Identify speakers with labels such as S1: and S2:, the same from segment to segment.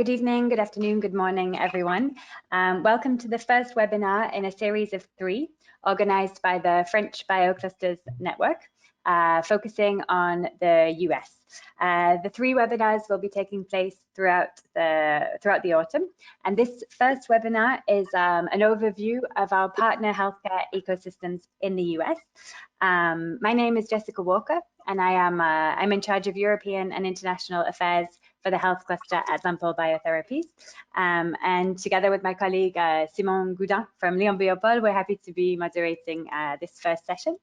S1: Good evening, good afternoon, good morning, everyone. Welcome to the first webinar in a series of 3 organized by the French Bioclusters network, focusing on the US. The 3 webinars will be taking place throughout the autumn, and this first webinar is an overview of our partner healthcare ecosystems in the US. My name is Jessica Walker, and I'm in charge of European and international affairs for the health cluster at Lampol Biotherapies. And together with my colleague Simon Goudin from Lyon Biopol, we're happy to be moderating this first session.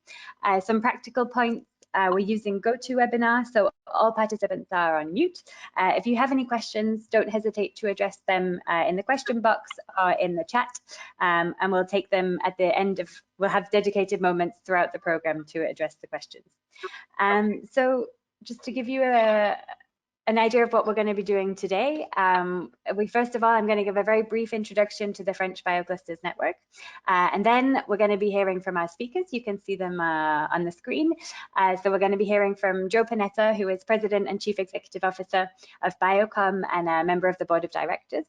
S1: Some practical points: we're using GoToWebinar, so all participants are on mute. If you have any questions, don't hesitate to address them in the question box or in the chat, and we'll take them at the end of, we'll have dedicated moments throughout the program to address the questions. So just to give you an idea of what we're going to be doing today, first of all, I'm going to give a very brief introduction to the French Bioclusters network, and then we're going to be hearing from our speakers. You can see them on the screen. So we're going to be hearing from Joe Panetta, who is President and Chief Executive Officer of Biocom and a member of the Board of Directors.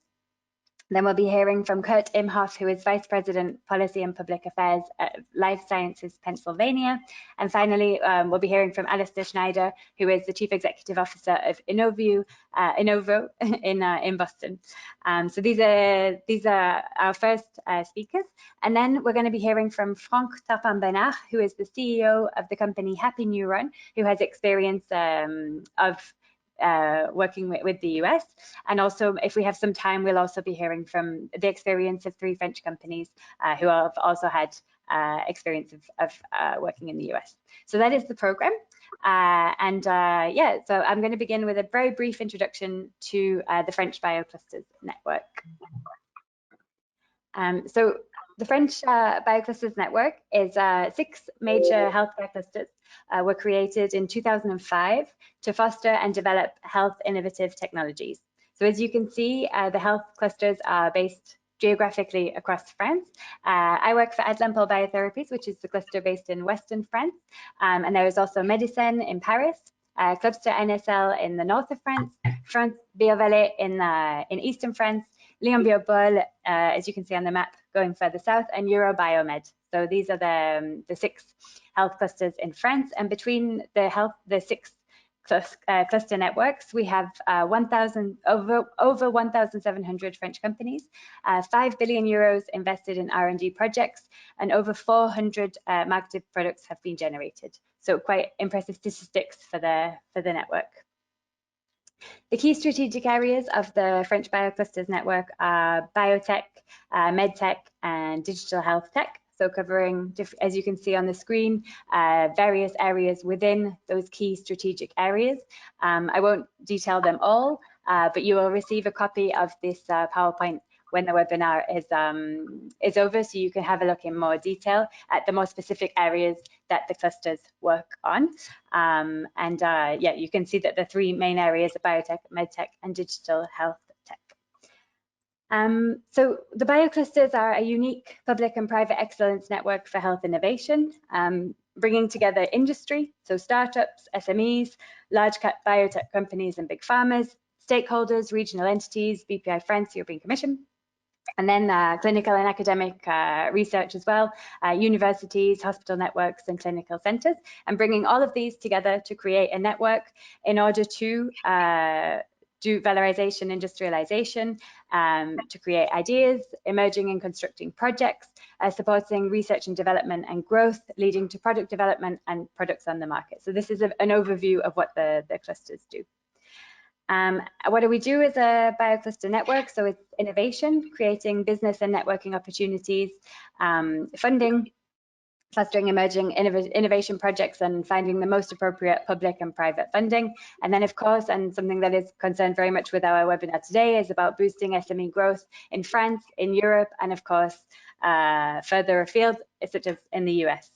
S1: Then we'll be hearing from Kurt Imhoff, who is Vice President, Policy and Public Affairs at Life Sciences Pennsylvania. And finally, we'll be hearing from Alistair Schneider, who is the Chief Executive Officer of Innovo in Boston. So these are our first speakers. And then we're going to be hearing from Franck Tarpin-Bernard, who is the CEO of the company Happy Neuron, who has experience of working with the US, and also, if we have some time, we'll also be hearing from the experience of 3 French companies who have also had experience of working in the US. So that is the program, yeah, so I'm going to begin with a very brief introduction to the French Bioclusters network. So the French Bioclusters network is 6 major healthcare clusters were created in 2005 to foster and develop health innovative technologies. So as you can see, the health clusters are based geographically across France. I work for Lampol Biotherapies, which is the cluster based in Western France, and there is also Medicine in Paris, Cluster NSL in the north of France, France Biovallée in eastern France, Lyon Biopol, as you can see on the map, going further south, and Eurobiomed. So these are the 6 health clusters in France, and between the 6 cluster networks, we have over 1,700 French companies, 5 billion euros invested in R&D projects, and over 400 marketed products have been generated. So quite impressive statistics for the network. The key strategic areas of the French Bioclusters network are biotech, medtech, and digital health tech. So covering, as you can see on the screen, various areas within those key strategic areas. I won't detail them all, but you will receive a copy of this PowerPoint when the webinar is over, so you can have a look in more detail at the more specific areas that the clusters work on. Yeah, you can see that the 3 main areas are biotech, medtech, and digital health tech. So the Bioclusters are a unique public and private excellence network for health innovation, bringing together industry, so startups, SMEs, large cap biotech companies and big pharmas, stakeholders, regional entities, BPI France, European Commission, and then clinical and academic research as well, universities, hospital networks, and clinical centres, and bringing all of these together to create a network in order to do valorization, industrialization, to create ideas, emerging and constructing projects, supporting research and development and growth, leading to product development and products on the market. So this is an overview of what the clusters do. What do we do as a Biocluster network? So it's innovation, creating business and networking opportunities, funding, fostering emerging innovation projects and finding the most appropriate public and private funding. And then, of course, and something that is concerned very much with our webinar today, is about boosting SME growth in France, in Europe, and of course, further afield, such as in the US.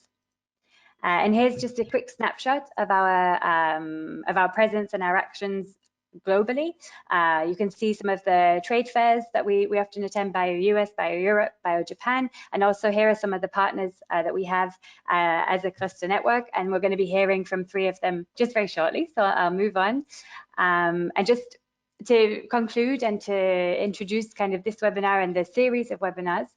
S1: And here's just a quick snapshot of our presence and our actions globally. You can see some of the trade fairs that we often attend: Bio-US, Bio-Europe, Bio-Japan, and also here are some of the partners that we have as a cluster network, and we're going to be hearing from 3 of them just very shortly, so I'll move on. And just to conclude and to introduce kind of this webinar and the series of webinars,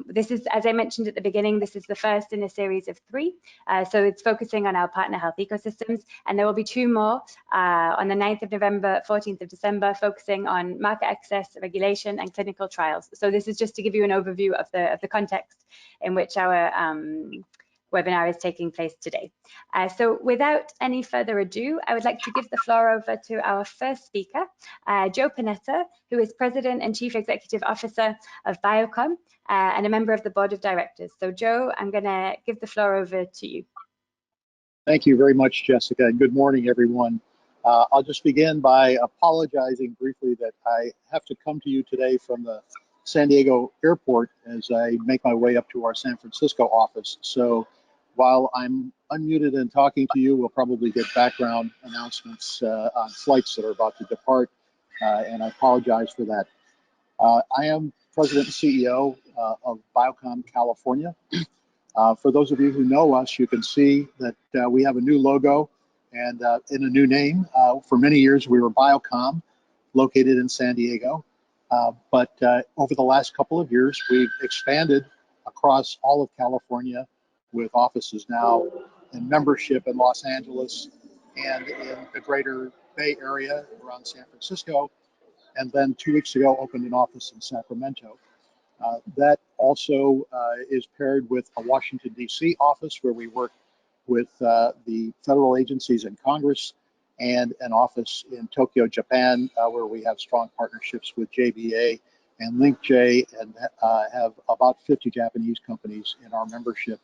S1: this is, as I mentioned at the beginning, this is the first in a series of 3. So it's focusing on our partner health ecosystems, and there will be 2 more on the 9th of November, 14th of December, focusing on market access, regulation, and clinical trials. So this is just to give you an overview of the context in which our webinar is taking place today. So without any further ado, I would like to give the floor over to our first speaker, Joe Panetta, who is President and Chief Executive Officer of Biocom and a member of the Board of Directors. So Joe, I'm going to give the floor over to you.
S2: Thank you very much, Jessica, and good morning, everyone. I'll just begin by apologizing briefly that I have to come to you today from the San Diego airport as I make my way up to our San Francisco office. So while I'm unmuted and talking to you, we'll probably get background announcements on flights that are about to depart, and I apologize for that. I am President and CEO of Biocom California. For those of you who know us, you can see that we have a new logo and in a new name. For many years, we were Biocom, located in San Diego. But over the last couple of years, we've expanded across all of California with offices now and membership in Los Angeles and in the greater Bay Area around San Francisco. And then 2 weeks ago, opened an office in Sacramento. That also is paired with a Washington, D.C. office where we work with the federal agencies in Congress, and an office in Tokyo, Japan, where we have strong partnerships with JBA and LinkJ, and have about 50 Japanese companies in our membership.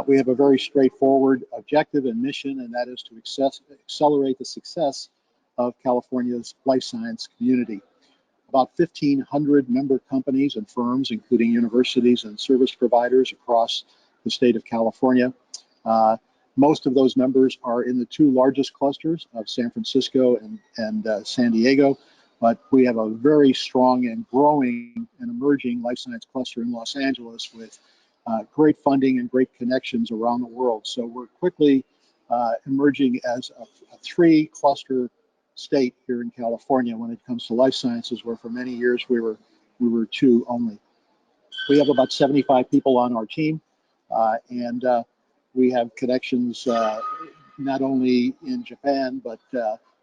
S2: We have a very straightforward objective and mission, and that is to accelerate the success of California's life science community. About 1,500 member companies and firms, including universities and service providers across the state of California. Most of those members are in the 2 largest clusters of San Francisco and San Diego, but we have a very strong and growing and emerging life science cluster in Los Angeles with great funding and great connections around the world. So we're quickly emerging as a 3-cluster state here in California when it comes to life sciences, where for many years we were 2 only. We have about 75 people on our team, and we have connections not only in Japan, but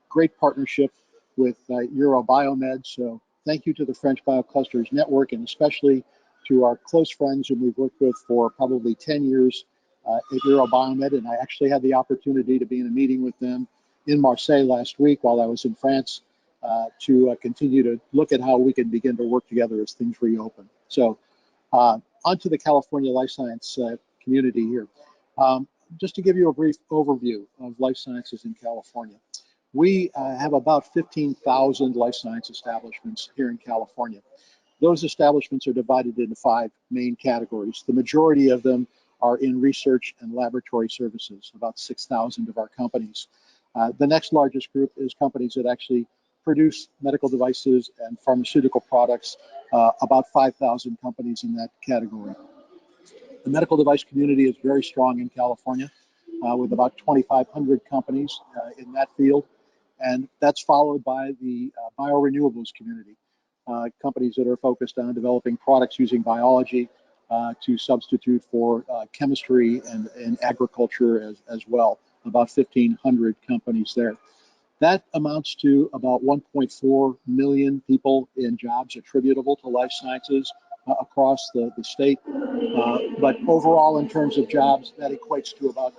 S2: great partnership with Eurobiomed. So thank you to the French Bioclusters Network, and especially to our close friends whom we've worked with for probably 10 years at Eurobiomed. And I actually had the opportunity to be in a meeting with them in Marseille last week while I was in France to continue to look at how we can begin to work together as things reopen. So onto the California life science community here. Just to give you a brief overview of life sciences in California. We have about 15,000 life science establishments here in California. Those establishments are divided into 5 main categories. The majority of them are in research and laboratory services, about 6,000 of our companies. The next largest group is companies that actually produce medical devices and pharmaceutical products, about 5,000 companies in that category. The medical device community is very strong in California, with about 2,500 companies in that field. And that's followed by the biorenewables community, companies that are focused on developing products using biology to substitute for chemistry and agriculture as well, about 1,500 companies there. That amounts to about 1.4 million people in jobs attributable to life sciences across the state. But overall, in terms of jobs, that equates to about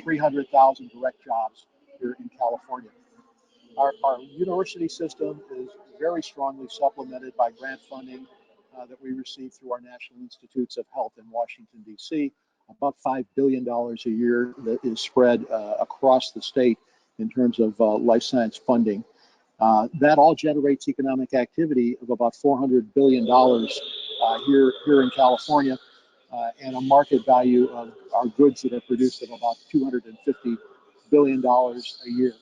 S2: 300,000 direct jobs here in California. Our university system is very strongly supplemented by grant funding that we receive through our National Institutes of Health in Washington, D.C., about $5 billion a year that is spread across the state in terms of life science funding. That all generates economic activity of about $400 billion here in California, and a market value of our goods that are produced of about $250 billion a year.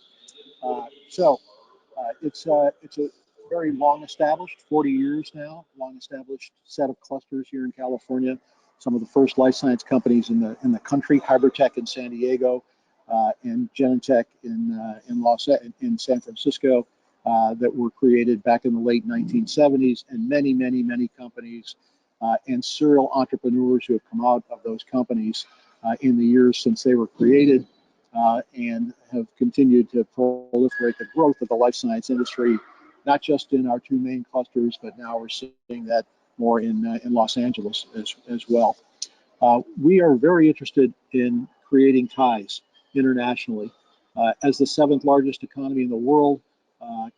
S2: It's a very long established, 40 years now, long established set of clusters here in California. Some of the first life science companies in the country, Hybridtech in San Diego, and Genentech in San Francisco that were created back in the late 1970s, and many, many, many companies and serial entrepreneurs who have come out of those companies in the years since they were created and have continued to proliferate the growth of the life science industry, not just in our two main clusters, but now we're seeing that more in Los Angeles as well. We are very interested in creating ties internationally. As the 7th largest economy in the world,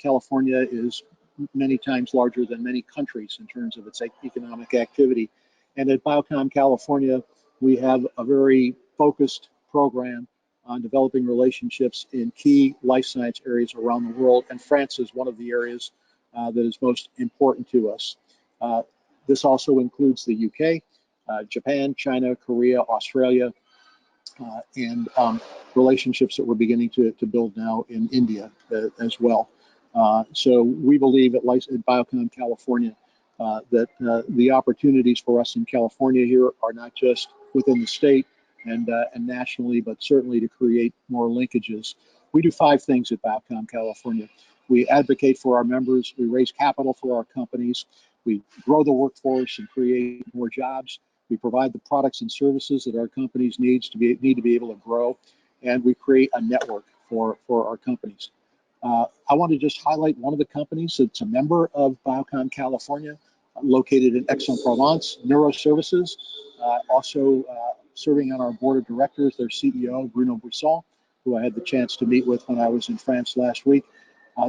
S2: California is many times larger than many countries in terms of its economic activity. And at Biocom California, we have a very focused program on developing relationships in key life science areas around the world, and France is one of the areas that is most important to us. This also includes the UK, Japan, China, Korea, Australia, and relationships that we're beginning to build now in India as well. So we believe at Biocom California that the opportunities for us in California here are not just within the state and nationally, but certainly to create more linkages. We do 5 things at Biocom California. We advocate for our members, we raise capital for our companies, we grow the workforce and create more jobs, we provide the products and services that our companies need to be able to grow, and we create a network for our companies. I want to just highlight one of the companies that's a member of Biocom California, located in Aix-en-Provence, Neuroservices, also serving on our board of directors, their CEO, Bruno Brisson, who I had the chance to meet with when I was in France last week.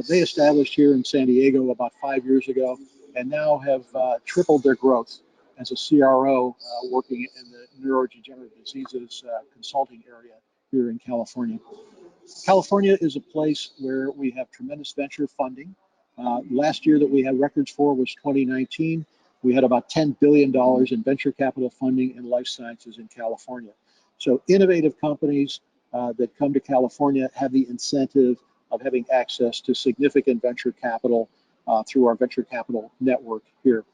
S2: They established here in San Diego about 5 years ago and now have tripled their growth as a CRO working in the neurodegenerative diseases consulting area here in California. California is a place where we have tremendous venture funding. Last year that we had records for was 2019. We had about $10 billion in venture capital funding in life sciences in California. So innovative companies that come to California have the incentive of having access to significant venture capital through our venture capital network here.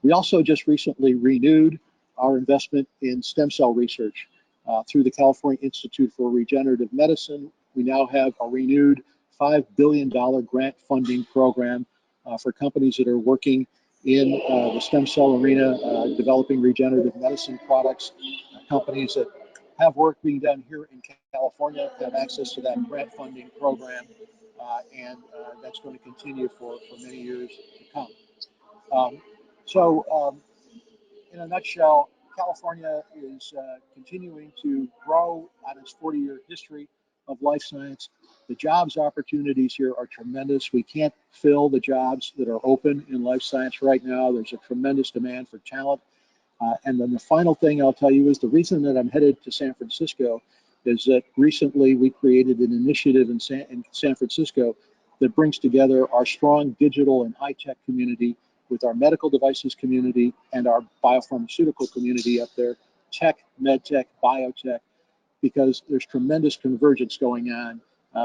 S2: We also just recently renewed our investment in stem cell research through the California Institute for Regenerative Medicine. We now have a renewed $5 billion grant funding program for companies that are working in the stem cell arena, developing regenerative medicine products. Companies that have work being done here in California have access to that grant funding program, and that's going to continue for many years to come. In a nutshell, California is continuing to grow on its 40-year history of life science. The jobs opportunities here are tremendous. We can't fill the jobs that are open in life science right now. There's a tremendous demand for talent. And then the final thing I'll tell you is the reason that I'm headed to San Francisco is that recently we created an initiative in San Francisco that brings together our strong digital and high-tech community with our medical devices community and our biopharmaceutical community up there, tech, medtech, biotech, because there's tremendous convergence going on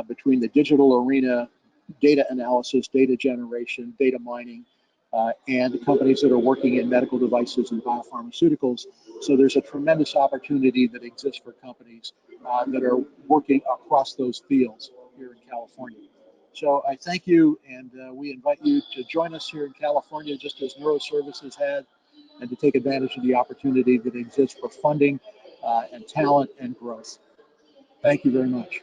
S2: between the digital arena, data analysis, data generation, data mining, and companies that are working in medical devices and biopharmaceuticals. So there's a tremendous opportunity that exists for companies that are working across those fields here in California. So I thank you, and we invite you to join us here in California, just as Neuroservices had, and to take advantage of the opportunity that exists for funding and talent and growth. Thank you very much.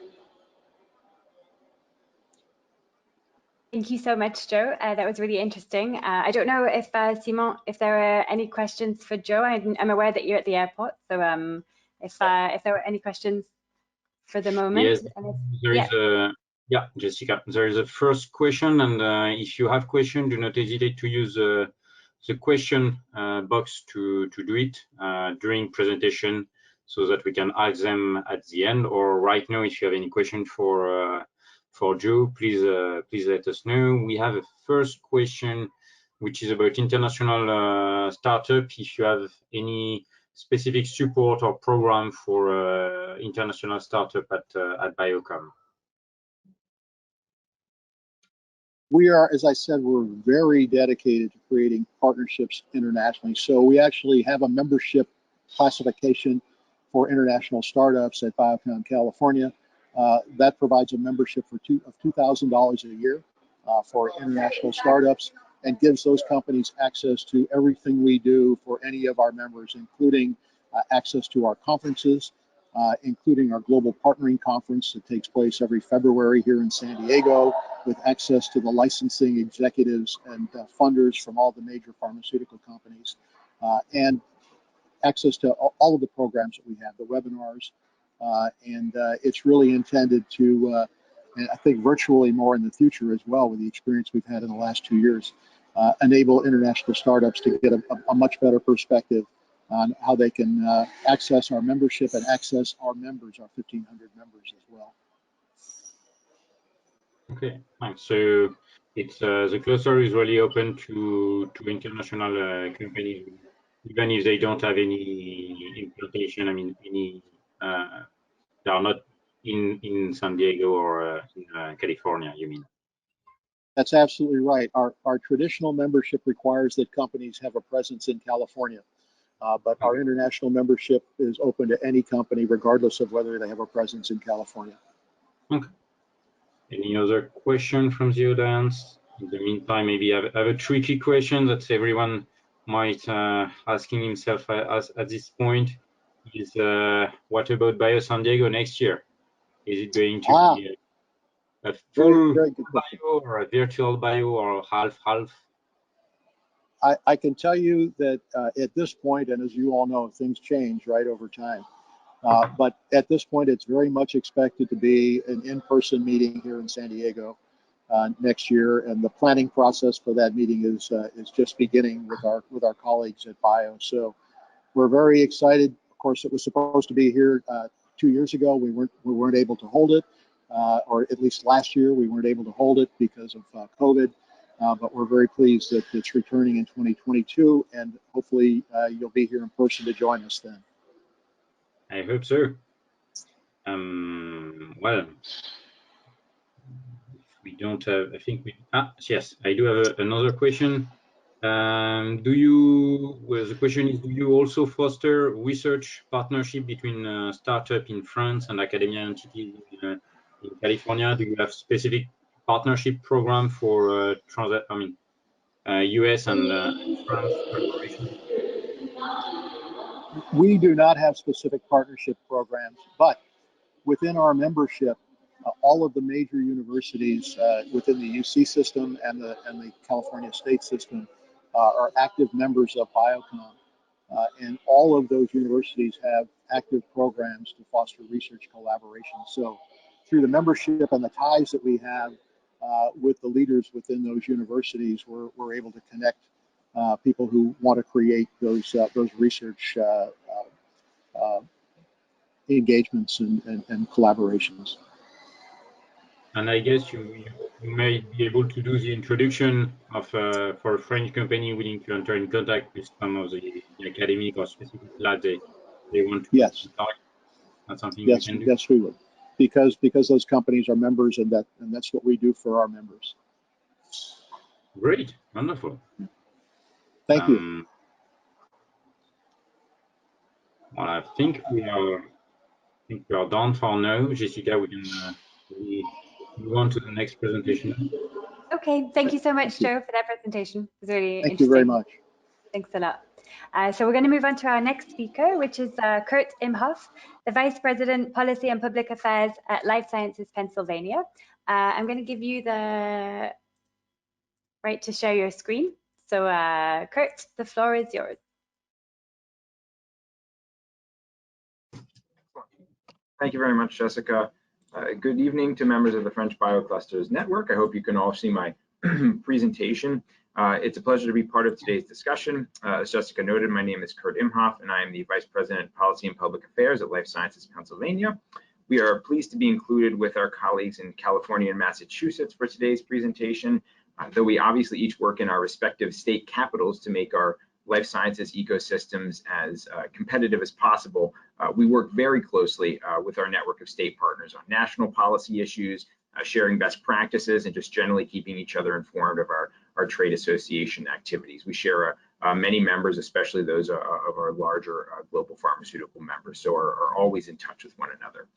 S1: Thank you so much, Joe. That was really interesting. I don't know if, Simon, if there are any questions for Joe. I'm aware that you're at the airport, so if there are any questions for the moment.
S3: Yes, there is yeah, Jessica, there is a first question, and if you have questions, do not hesitate to use the question box to do it during presentation, so that we can ask them at the end, or right now. If you have any question for Joe, please let us know. We have a first question, which is about international startup. If you have any specific support or program for international startup at Biocom.
S2: We are, as I said, we're very dedicated to creating partnerships internationally. So we actually have a membership classification for international startups at Biocom California. That provides a membership of $2,000 a year for international startups, and gives those companies access to everything we do for any of our members, including access to our conferences, including our Global Partnering Conference that takes place every February here in San Diego, with access to the licensing executives and funders from all the major pharmaceutical companies, and access to all of the programs that we have, the webinars, and it's really intended to, and I think virtually more in the future as well, with the experience we've had in the last 2 years, enable international startups to get a much better perspective on how they can access our membership and access our members, our 1,500 members as well.
S3: Okay, thanks. So it's the cluster is really open to international companies, even if they don't have any implantation. I mean, any they are not in San Diego or in California, you mean?
S2: That's absolutely right. Our traditional membership requires that companies have a presence in California, but our international membership is open to any company, regardless of whether they have a presence in California.
S3: Okay. Any other question from the audience? In the meantime, maybe I have a tricky question that everyone might asking himself at this point is, what about Bio San Diego next year? Is it going to be a full bio or a virtual bio or half-half?
S2: I can tell you that at this point, and as you all know, things change right over time. But at this point, it's very much expected to be an in-person meeting here in San Diego next year, and the planning process for that meeting is just beginning with our colleagues at Bio. So we're very excited. Of course, it was supposed to be here 2 years ago. We weren't able to hold it, or at least last year we weren't able to hold it because of COVID. But we're very pleased that it's returning in 2022, and hopefully you'll be here in person to join us then.
S3: I hope so. Well, we don't have, I think we, yes, I do have another question. The question is, do you also foster research partnership between startup in France and academia entities in California? Do you have specific partnership program for US and France collaboration?
S2: We do not have specific partnership programs, but within our membership, all of the major universities within the UC system and the California state system are active members of Biocom, and all of those universities have active programs to foster research collaboration. So through the membership and the ties that we have with the leaders within those universities, we're able to connect people who want to create those research engagements and collaborations.
S3: And I guess you may be able to do the introduction of for a French company willing to enter in contact with some of the academic or specific labs they want to.
S2: Yes.
S3: Contact. That's something
S2: yes,
S3: we can do.
S2: Yes, we would, because those companies are members, and that's what we do for our members.
S3: Great, wonderful.
S2: Thank you.
S3: Well, I think we are done for now. Jessica, we can move on to the next presentation.
S1: Okay, thank you so much, Joe, for that presentation. It was really interesting.
S2: Thank you very much.
S1: Thanks a lot. So we're going to move on to our next speaker, which is Kurt Imhoff, the Vice President, Policy and Public Affairs at Life Sciences Pennsylvania. I'm going to give you the right to share your screen. So Kurt, the floor is yours.
S4: Thank you very much, Jessica. Good evening to members of the French Bioclusters Network. I hope you can all see my presentation. It's a pleasure to be part of today's discussion. As Jessica noted, my name is Kurt Imhoff, and I am the Vice President, Policy and Public Affairs at Life Sciences Pennsylvania. We are pleased to be included with our colleagues in California and Massachusetts for today's presentation, though we obviously each work in our respective state capitals to make our life sciences ecosystems as competitive as possible. We work very closely with our network of state partners on national policy issues, sharing best practices, and just generally keeping each other informed of our trade association activities. We share many members, especially those of our larger global pharmaceutical members, so are always in touch with one another.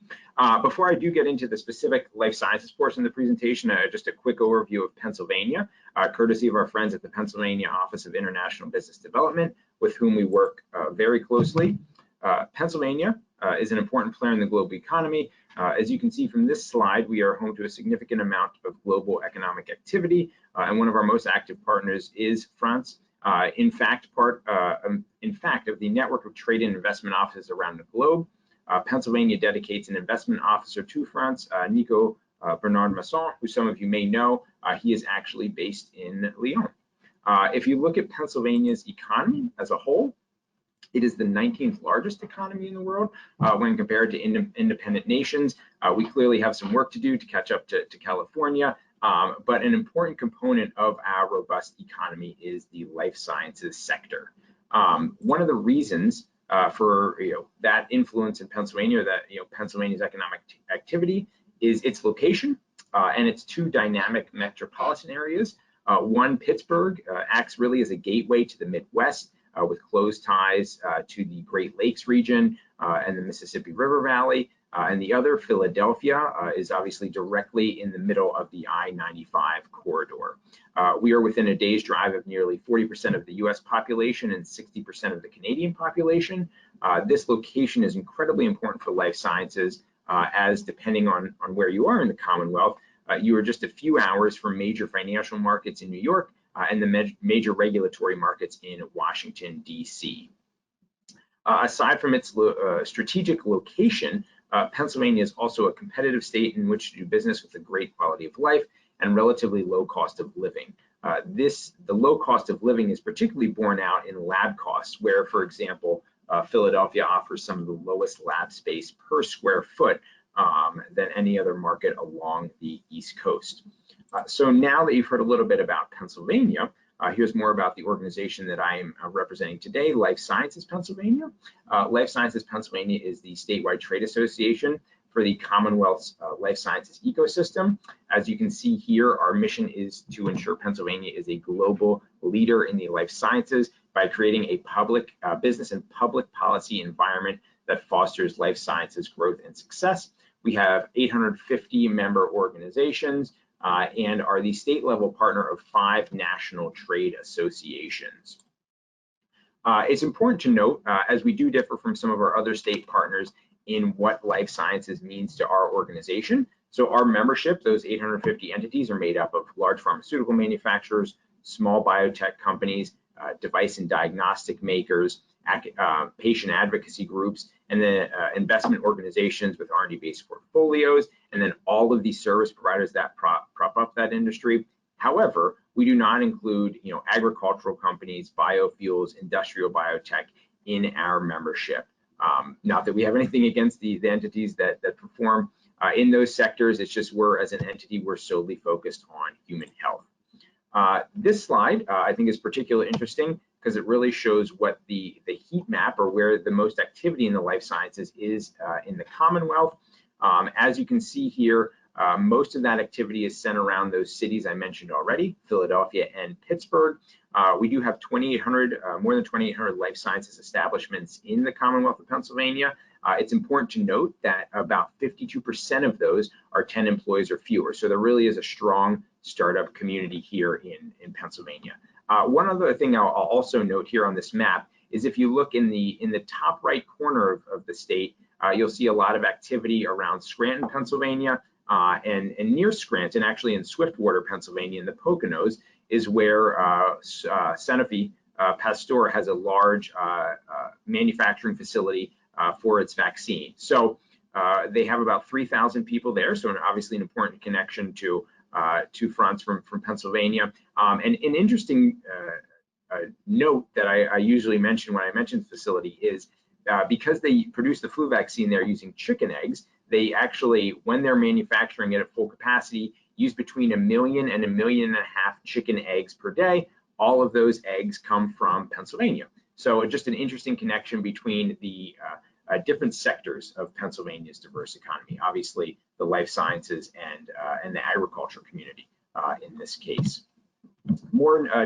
S4: Before I do get into the specific life sciences portion of the presentation, just a quick overview of Pennsylvania, courtesy of our friends at the Pennsylvania Office of International Business Development, with whom we work very closely. Pennsylvania is an important player in the global economy. As you can see from this slide, we are home to a significant amount of global economic activity, and one of our most active partners is France. In fact, of the network of trade and investment offices around the globe, Pennsylvania dedicates an investment officer to France, Nico Bernard Masson, who some of you may know. He is actually based in Lyon. If you look at Pennsylvania's economy as a whole, it is the 19th largest economy in the world when compared to independent nations. We clearly have some work to do to catch up to California, but an important component of our robust economy is the life sciences sector. One of the reasons for that influence in Pennsylvania, that Pennsylvania's economic activity, is its location and its two dynamic metropolitan areas. One, Pittsburgh, acts really as a gateway to the Midwest, with close ties to the Great Lakes region and the Mississippi River Valley. And the other, Philadelphia, is obviously directly in the middle of the I-95 corridor. We are within a day's drive of nearly 40% of the US population and 60% of the Canadian population. This location is incredibly important for life sciences, as depending on where you are in the Commonwealth, you are just a few hours from major financial markets in New York and the major regulatory markets in Washington, D.C. Aside from its strategic location, Pennsylvania is also a competitive state in which to do business with a great quality of life and relatively low cost of living. The low cost of living is particularly borne out in lab costs, where, for example, Philadelphia offers some of the lowest lab space per square foot than any other market along the East Coast. So now that you've heard a little bit about Pennsylvania, here's more about the organization that I am representing today, Life Sciences Pennsylvania. Life Sciences Pennsylvania is the statewide trade association for the Commonwealth's life sciences ecosystem. As you can see here, our mission is to ensure Pennsylvania is a global leader in the life sciences by creating a public business and public policy environment that fosters life sciences growth and success. We have 850 member organizations and are the state level partner of 5 national trade associations. It's important to note, as we do differ from some of our other state partners in what life sciences means to our organization. So our membership, those 850 entities, are made up of large pharmaceutical manufacturers, small biotech companies, device and diagnostic makers, patient advocacy groups, and then investment organizations with R&D-based portfolios, and then all of these service providers that prop up that industry. However, we do not include, agricultural companies, biofuels, industrial biotech in our membership. Not that we have anything against the entities that perform in those sectors. It's just as an entity, we're solely focused on human health. This slide, I think, is particularly interesting because it really shows what the heat map, or where the most activity in the life sciences is in the Commonwealth. As you can see here, most of that activity is centered around those cities I mentioned already, Philadelphia and Pittsburgh. We do have more than 2,800 life sciences establishments in the Commonwealth of Pennsylvania. It's important to note that about 52% of those are 10 employees or fewer. So there really is a strong startup community here in Pennsylvania. One other thing I'll also note here on this map is if you look in the top right corner of the state, you'll see a lot of activity around Scranton, Pennsylvania, and near Scranton, actually in Swiftwater, Pennsylvania, in the Poconos, is where Sanofi Pasteur has a large manufacturing facility for its vaccine. So they have about 3,000 people there, so obviously an important connection to France from Pennsylvania. And an interesting note that I usually mention when I mention the facility is because they produce the flu vaccine there using chicken eggs, they actually, when they're manufacturing it at full capacity, use between 1 million and 1.5 million chicken eggs per day. All of those eggs come from Pennsylvania. So just an interesting connection between the different sectors of Pennsylvania's diverse economy, obviously the life sciences and the agriculture community in this case.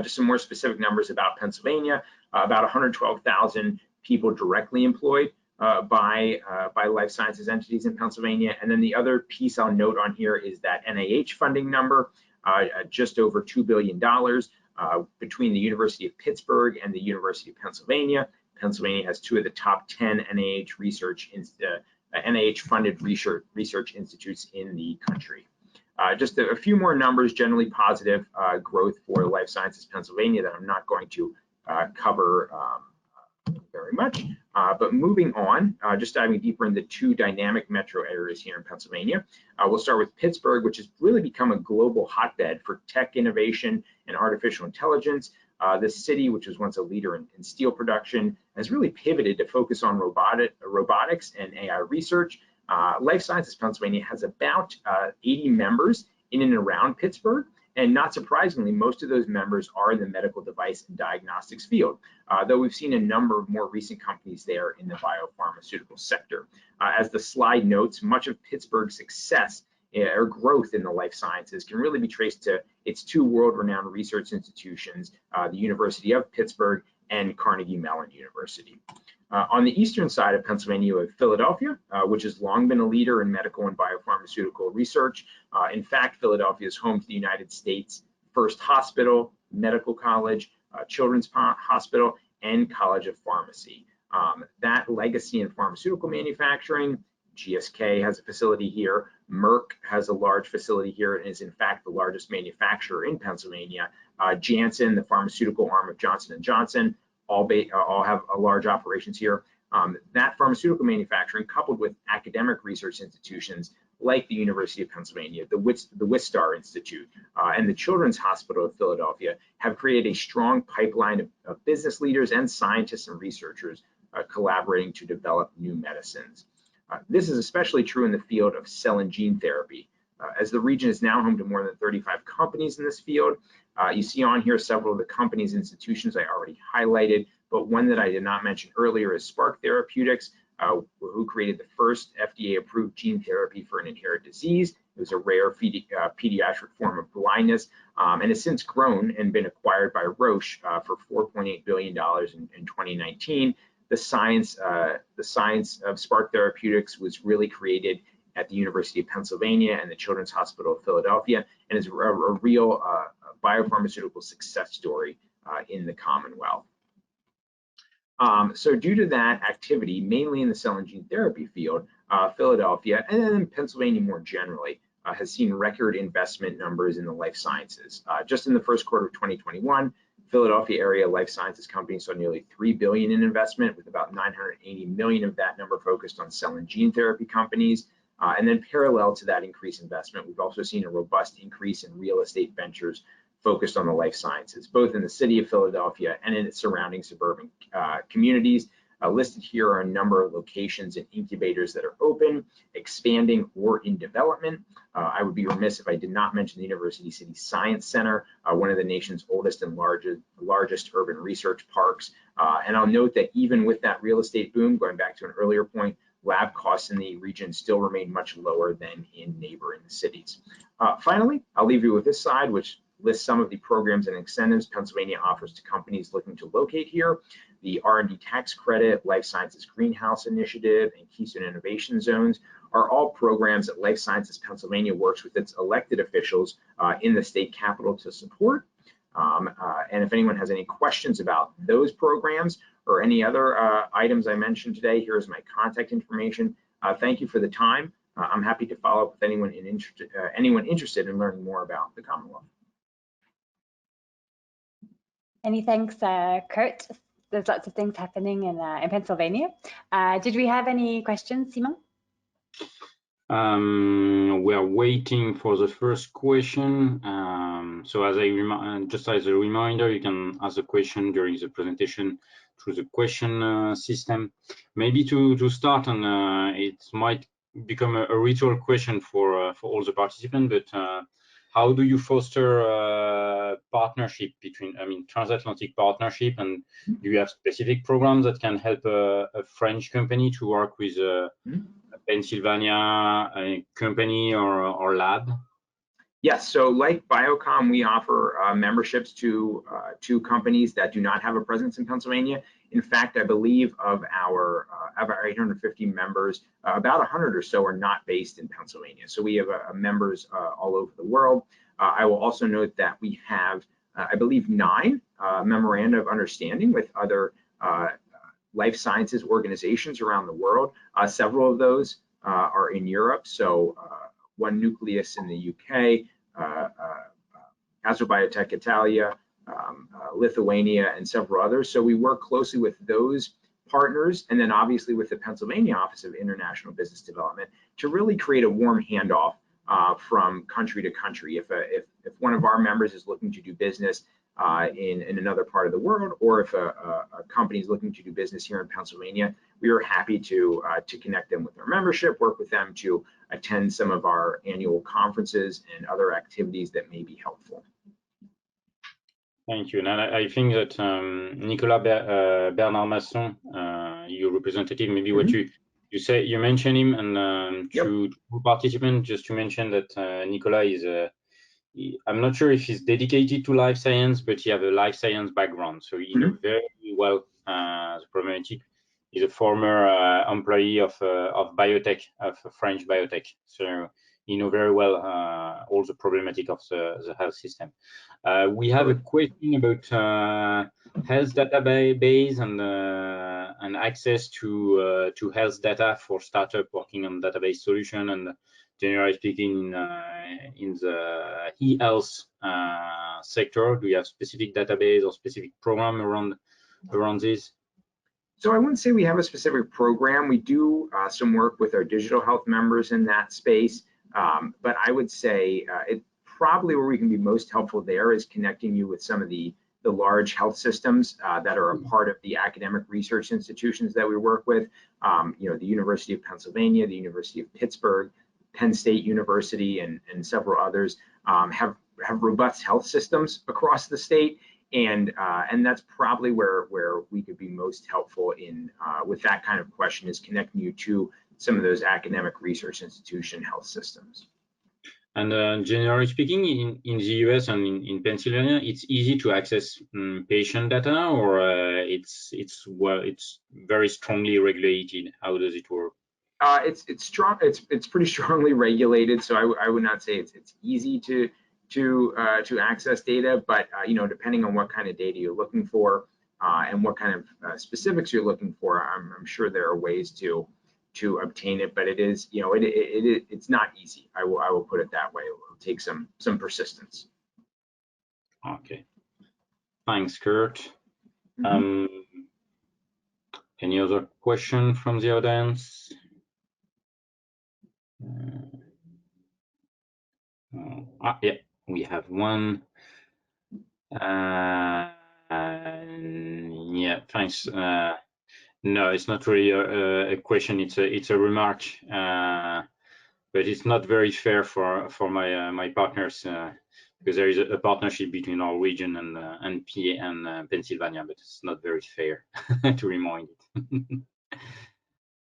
S4: Just some more specific numbers about Pennsylvania. About 112,000 people directly employed by life sciences entities in Pennsylvania. And then the other piece I'll note on here is that NIH funding number, just over $2 billion between the University of Pittsburgh and the University of Pennsylvania. Pennsylvania has 2 of the top 10 NIH-funded research institutes in the country. Just a few more numbers, generally positive growth for Life Sciences Pennsylvania that I'm not going to cover very much. But moving on, just diving deeper into 2 dynamic metro areas here in Pennsylvania. We'll start with Pittsburgh, which has really become a global hotbed for tech innovation and artificial intelligence. This city, which was once a leader in steel production, has really pivoted to focus on robotics and AI research. Life Sciences Pennsylvania has about 80 members in and around Pittsburgh, and not surprisingly, most of those members are in the medical device and diagnostics field, though we've seen a number of more recent companies there in the biopharmaceutical sector. As the slide notes, much of Pittsburgh's success or growth in the life sciences can really be traced to its 2 world-renowned research institutions, the University of Pittsburgh and Carnegie Mellon University. On the eastern side of Pennsylvania, we have Philadelphia, which has long been a leader in medical and biopharmaceutical research. In fact, Philadelphia is home to the United States' first hospital, medical college, children's hospital, and College of Pharmacy. That legacy in pharmaceutical manufacturing, GSK has a facility here, Merck has a large facility here and is in fact the largest manufacturer in Pennsylvania. Janssen, the pharmaceutical arm of Johnson & Johnson, all have large operations here. That pharmaceutical manufacturing, coupled with academic research institutions like the University of Pennsylvania, the Wistar Institute, and the Children's Hospital of Philadelphia, have created a strong pipeline of business leaders and scientists and researchers collaborating to develop new medicines. This is especially true in the field of cell and gene therapy. As the region is now home to more than 35 companies in this field, you see on here several of the companies and institutions I already highlighted, but one that I did not mention earlier is Spark Therapeutics, who created the first FDA-approved gene therapy for an inherited disease. It was a rare pediatric form of blindness, and has since grown and been acquired by Roche for $4.8 billion in 2019. The science of Spark Therapeutics was really created at the University of Pennsylvania and the Children's Hospital of Philadelphia, and is a real biopharmaceutical success story in the Commonwealth. So due to that activity, mainly in the cell and gene therapy field, Philadelphia, and then Pennsylvania more generally, has seen record investment numbers in the life sciences. Just in the first quarter of 2021, Philadelphia area life sciences companies saw nearly $3 billion in investment, with about $980 million of that number focused on cell and gene therapy companies. And then parallel to that increased investment, we've also seen a robust increase in real estate ventures focused on the life sciences, both in the city of Philadelphia and in its surrounding suburban communities. Listed here are a number of locations and incubators that are open, expanding, or in development. I would be remiss if I did not mention the University City Science Center, one of the nation's oldest and largest urban research parks. And I'll note that even with that real estate boom, going back to an earlier point, lab costs in the region still remain much lower than in neighboring cities. Finally, I'll leave you with this slide, which lists some of the programs and incentives Pennsylvania offers to companies looking to locate here. The R&D tax credit, Life Sciences Greenhouse Initiative, and Keystone Innovation Zones are all programs that Life Sciences Pennsylvania works with its elected officials in the state capital to support. And if anyone has any questions about those programs or any other items I mentioned today, here's my contact information. Thank you for the time. I'm happy to follow up with anyone interested in learning more about the Commonwealth.
S1: Many thanks, Kurt. There's lots of things happening in Pennsylvania. Did we have any questions, Simon?
S3: We are waiting for the first question. So just as a reminder, you can ask a question during the presentation through the question system. Maybe to start, and it might become a ritual question for all the participants, but how do you foster partnership between, transatlantic partnership, and do you have specific programs that can help a French company to work with a Pennsylvania company or lab?
S4: Yes, so like Biocom, we offer memberships to companies that do not have a presence in Pennsylvania. In fact, I believe of our 850 members, about 100 or so are not based in Pennsylvania. So we have members all over the world. I will also note that we have, I believe, 9 memoranda of understanding with other life sciences organizations around the world. Several of those are in Europe. So one nucleus in the UK, Astrobiotech Italia, Lithuania, and several others. So we work closely with those partners, and then obviously with the Pennsylvania Office of International Business Development to really create a warm handoff from country to country. If one of our members is looking to do business in another part of the world, or if a company is looking to do business here in Pennsylvania, we are happy to connect them with our membership, work with them to attend some of our annual conferences and other activities that may be helpful.
S3: Thank you. And I think that Nicolas Bernard Masson, your representative, maybe what you say, you mentioned him, and to participants, just to mention that Nicolas is I'm not sure if he's dedicated to life science, but he has a life science background, so he knows very well the problematic. He's a former employee of biotech, of French biotech, so he knows very well all the problematic of the health system. We have a question about health database and access to health data for startup working on database solution, and generally speaking in the e-health sector. Do you have specific database or specific program around this?
S4: So I wouldn't say we have a specific program. We do some work with our digital health members in that space, but I would say it probably where we can be most helpful there is connecting you with some of the large health systems that are a part of the academic research institutions that we work with. You know, the University of Pennsylvania, the University of Pittsburgh, Penn State University, and several others have robust health systems across the state, and that's probably where we could be most helpful in with that kind of question, is connecting you to some of those academic research institution health systems.
S3: And generally speaking, in the US and in Pennsylvania, it's easy to access patient data, or it's very strongly regulated. How does it work?
S4: It's strong. It's pretty strongly regulated, so I would not say it's easy to access data, but you know, depending on what kind of data you're looking for and what kind of specifics you're looking for, I'm sure there are ways to obtain it, but it is, you know, it's not easy. I will put it that way. It will take some persistence.
S3: Okay, thanks, Kurt. Any other question from the audience? Yeah, we have one. Yeah, thanks. No, it's not really a question. It's a remark, but it's not very fair for my partners because there is a partnership between our region and PA and Pennsylvania, but it's not very fair to remind it.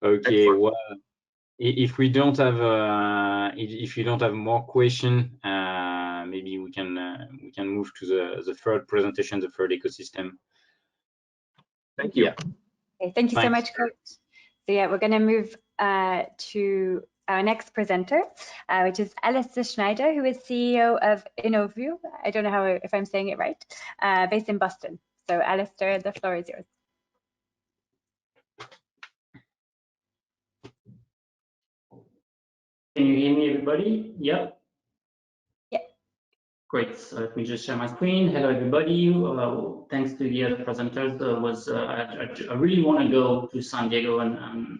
S3: Okay, excellent. Well, if we don't have if you don't have more question, maybe we can move to the third presentation, the third ecosystem.
S4: Thank you.
S3: Yeah.
S1: Okay, thank you so much, Kurt. So yeah, we're going to move to our next presenter, which is Alistair Schneider, who is CEO of Innovu. I don't know if I'm saying it right, based in Boston. So Alistair, the floor is yours.
S5: Can you hear me, everybody? Yep.
S1: Yeah.
S5: Great. So let me just share my screen. Hello, everybody. Thanks to the other presenters. I really want to go to San Diego and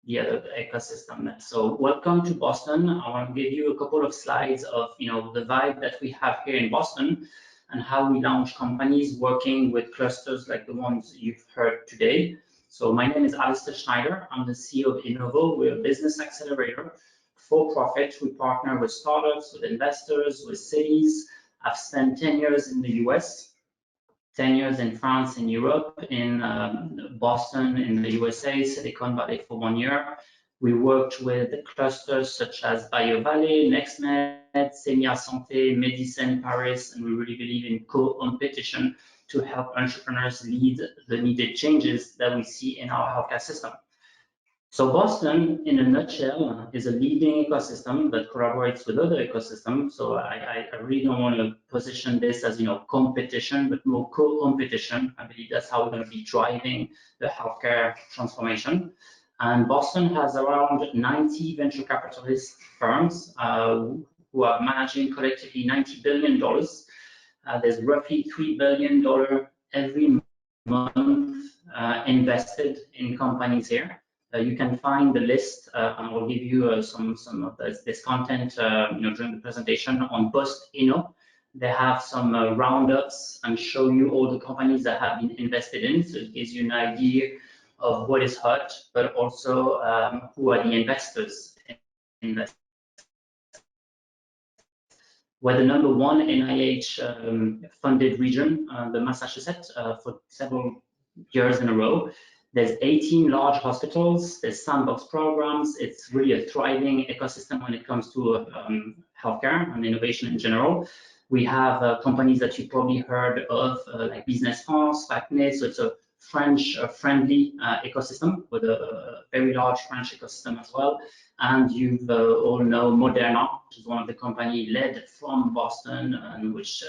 S5: the other ecosystem. So welcome to Boston. I want to give you a couple of slides of the vibe that we have here in Boston and how we launch companies working with clusters like the ones you've heard today. So my name is Alistair Schneider. I'm the CEO of Innovu. We're a business accelerator. For profit, we partner with startups, with investors, with cities. I've spent 10 years in the US, 10 years in France, in Europe, in Boston, in the USA, Silicon Valley for 1 year, We worked with clusters such as BioValley, NextMed, Semia Santé, Medicine Paris, and we really believe in co-competition to help entrepreneurs lead the needed changes that we see in our healthcare system. So Boston, in a nutshell, is a leading ecosystem that collaborates with other ecosystems. So I really don't want to position this as, competition, but more co-competition. I believe that's how we're going to be driving the healthcare transformation. And Boston has around 90 venture capitalist firms who are managing collectively $90 billion. There's roughly $3 billion every month invested in companies here. You can find the list, and I'll give you some of this content during the presentation on Post-Inno. They have some roundups and show you all the companies that have been invested in, so it gives you an idea of what is hot, but also who are the investors in this. We're the #1 NIH funded region, the Massachusetts, for several years in a row. There's 18 large hospitals, there's sandbox programs. It's really a thriving ecosystem when it comes to healthcare and innovation in general. We have companies that you probably heard of, like Business France, Facnet, so it's a French-friendly ecosystem with a very large French ecosystem as well. And you all know Moderna, which is one of the companies led from Boston and which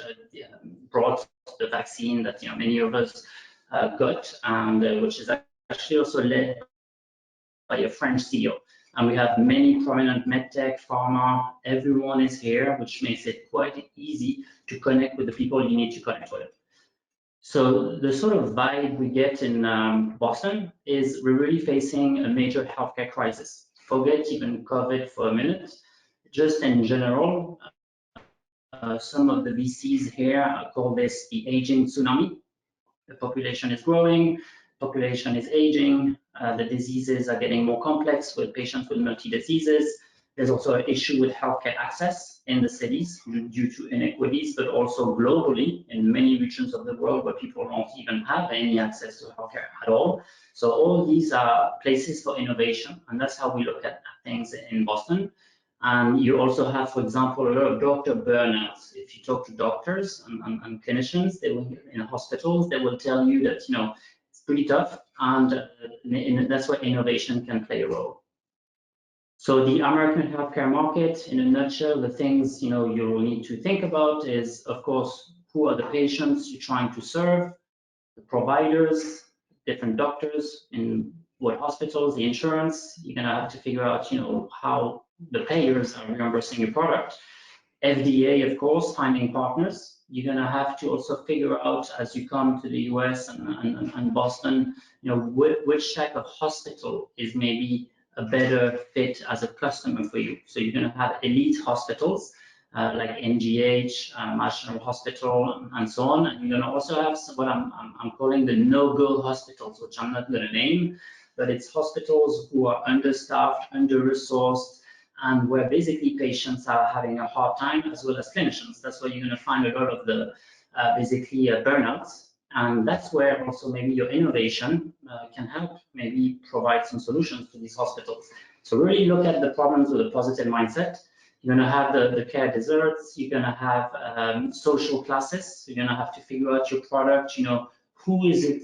S5: brought the vaccine that many of us got, and which is actually also led by a French CEO. And we have many prominent medtech, pharma, everyone is here, which makes it quite easy to connect with the people you need to connect with. So the sort of vibe we get in Boston is we're really facing a major healthcare crisis. Forget even COVID for a minute. Just in general, some of the VCs here call this the aging tsunami. The population is growing, population is aging, the diseases are getting more complex with patients with multi-diseases. There's also an issue with healthcare access in the cities due to inequities, but also globally in many regions of the world where people don't even have any access to healthcare at all. So all these are places for innovation, and that's how we look at things in Boston. And you also have, for example, a lot of doctor burnouts. If you talk to doctors and clinicians, they will, in hospitals, they will tell you that it's pretty tough, and that's where innovation can play a role. So the American healthcare market, in a nutshell, the things you will need to think about is, of course, who are the patients you're trying to serve, the providers, different doctors in what hospitals, the insurance. You're gonna have to figure out, how the payers are reimbursing your product. FDA, of course, finding partners. You're gonna have to also figure out as you come to the US and Boston, which type of hospital is maybe a better fit as a customer for you. So you're going to have elite hospitals like NGH, National Hospital, and so on. And you're going to also have what I'm calling the no-go hospitals, which I'm not going to name, but it's hospitals who are understaffed, under-resourced, and where basically patients are having a hard time, as well as clinicians. That's where you're going to find a lot of the burnouts. And that's where also maybe your innovation can help maybe provide some solutions to these hospitals. So really look at the problems with a positive mindset. You're going to have the care deserts. You're going to have social classes. You're going to have to figure out your product, who is it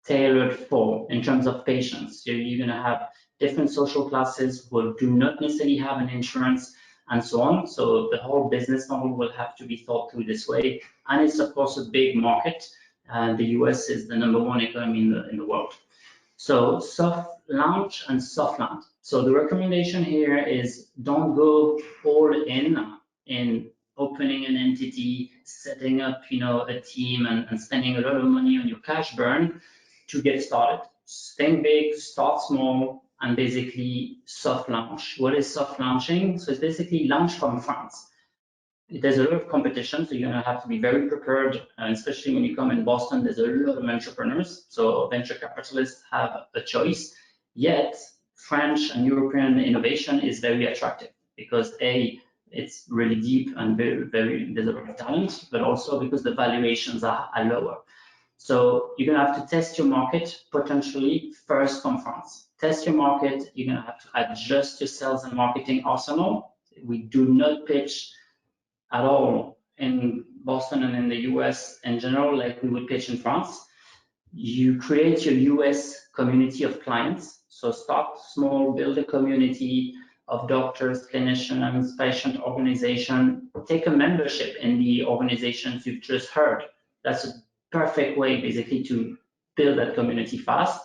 S5: tailored for in terms of patients. So you're going to have different social classes who do not necessarily have an insurance and so on. So the whole business model will have to be thought through this way. And it's, of course, a big market. The US is the #1 economy in the world. So soft launch and soft land. So the recommendation here is don't go all in opening an entity, setting up a team and spending a lot of money on your cash burn to get started. Think big, start small, and basically soft launch. What is soft launching? So it's basically launch from France. There's a lot of competition, so you're going to have to be very prepared, especially when you come in Boston. There's a lot of entrepreneurs, so venture capitalists have a choice. Yet, French and European innovation is very attractive because it's really deep and there's a lot of talent, but also because the valuations are lower. So you're going to have to test your market potentially first from France. test your market. You're going to have to adjust your sales and marketing arsenal. We do not pitch at all in Boston and in the US in general like we would pitch in France. You create your US community of clients. So start small, build a community of doctors, clinicians, patient organization. Take a membership in the organizations you've just heard. That's a perfect way basically to build that community fast.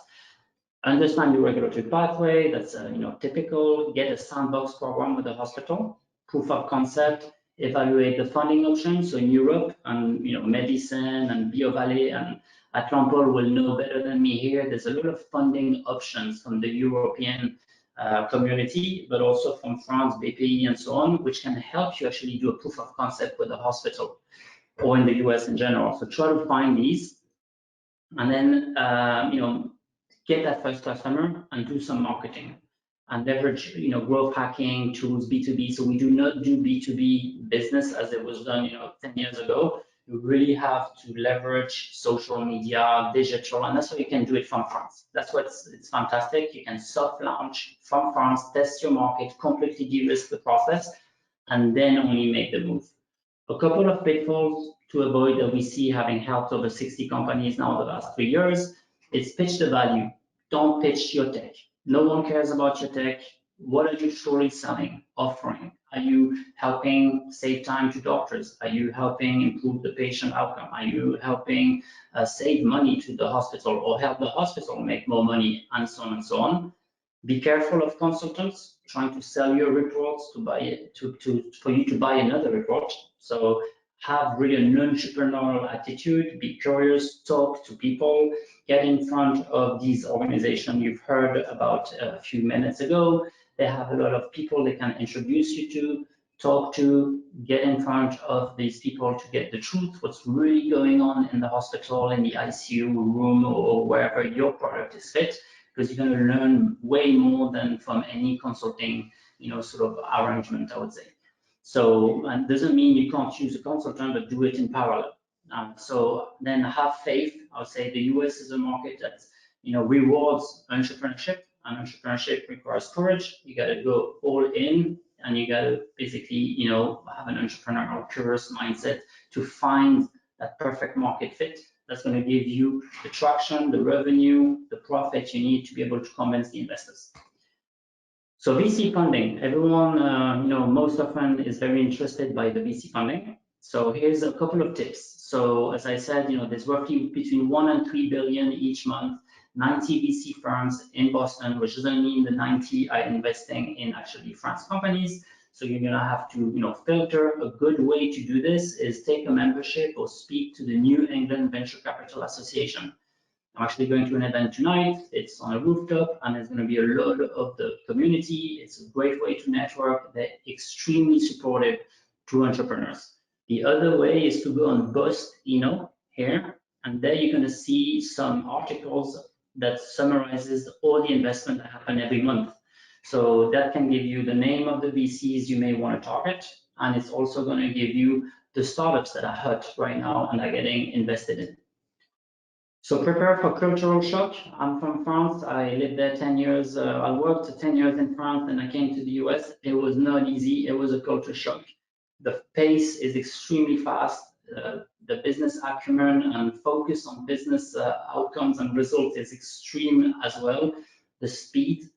S5: Understand your regulatory pathway, that's typical. Get a sandbox program with the hospital, proof of concept, evaluate the funding options. So in Europe, and medicine and BioValley and Atlampol will know better than me here. There's a lot of funding options from the European community, but also from France, BPI, and so on, which can help you actually do a proof of concept with the hospital or in the US in general. So try to find these, and then get that first customer and do some marketing and leverage growth hacking tools, B2B. So we do not do B2B business as it was done 10 years ago. You really have to leverage social media, digital, and that's why you can do it from France. That's why it's fantastic. You can soft launch from France, test your market, completely de-risk the process, and then only make the move. A couple of pitfalls to avoid that we see, having helped over 60 companies now the last 3 years. It's pitch the value. Don't pitch your tech. No one cares about your tech. What are you truly selling, offering? Are you helping save time to doctors? Are you helping improve the patient outcome? Are you helping save money to the hospital or help the hospital make more money, and so on and so on? Be careful of consultants trying to sell your reports to buy it, for you to buy another report. So have really an entrepreneurial attitude, be curious, talk to people, get in front of these organizations you've heard about a few minutes ago. They have a lot of people they can introduce you to, talk to, get in front of these people to get the truth, what's really going on in the hospital, in the ICU room, or wherever your product is fit, because you're going to learn way more than from any consulting, sort of arrangement, I would say. So it doesn't mean you can't choose a consultant, but do it in parallel. So then have faith. I would say the US is a market that rewards entrepreneurship, and entrepreneurship requires courage. You got to go all in, and you got to basically have an entrepreneurial curious mindset to find that perfect market fit that's going to give you the traction, the revenue, the profit you need to be able to convince the investors. So VC funding, everyone, most often is very interested by the VC funding. So here's a couple of tips. So as I said, there's roughly between 1 and 3 billion each month, 90 VC firms in Boston, which doesn't mean the 90 are investing in actually France companies. So you're gonna have to, filter. A good way to do this is take a membership or speak to the New England Venture Capital Association. I'm actually going to an event tonight. It's on a rooftop, and there's going to be a lot of the community. It's a great way to network. They're extremely supportive to entrepreneurs. The other way is to go on Bust, here, and there you're going to see some articles that summarizes all the investment that happen every month. So that can give you the name of the VCs you may want to target, and it's also going to give you the startups that are hot right now and are getting invested in. So prepare for cultural shock. I'm from France. I lived there 10 years. I worked 10 years in France, and I came to the US. It was not easy. It was a culture shock. The pace is extremely fast. The business acumen and focus on business outcomes and results is extreme as well. The speed,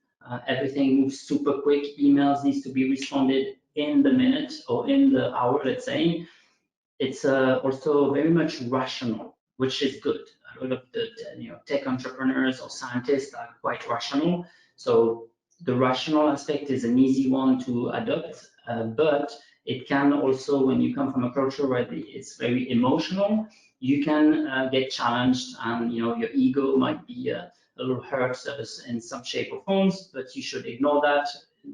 S5: everything moves super quick. Emails needs to be responded in the minute or in the hour, let's say. It's also very much rational, which is good. A lot of the tech entrepreneurs or scientists are quite rational. So the rational aspect is an easy one to adopt, but it can also, when you come from a culture where it's very emotional, you can get challenged, and your ego might be a little hurt in some shape or forms, but you should ignore that.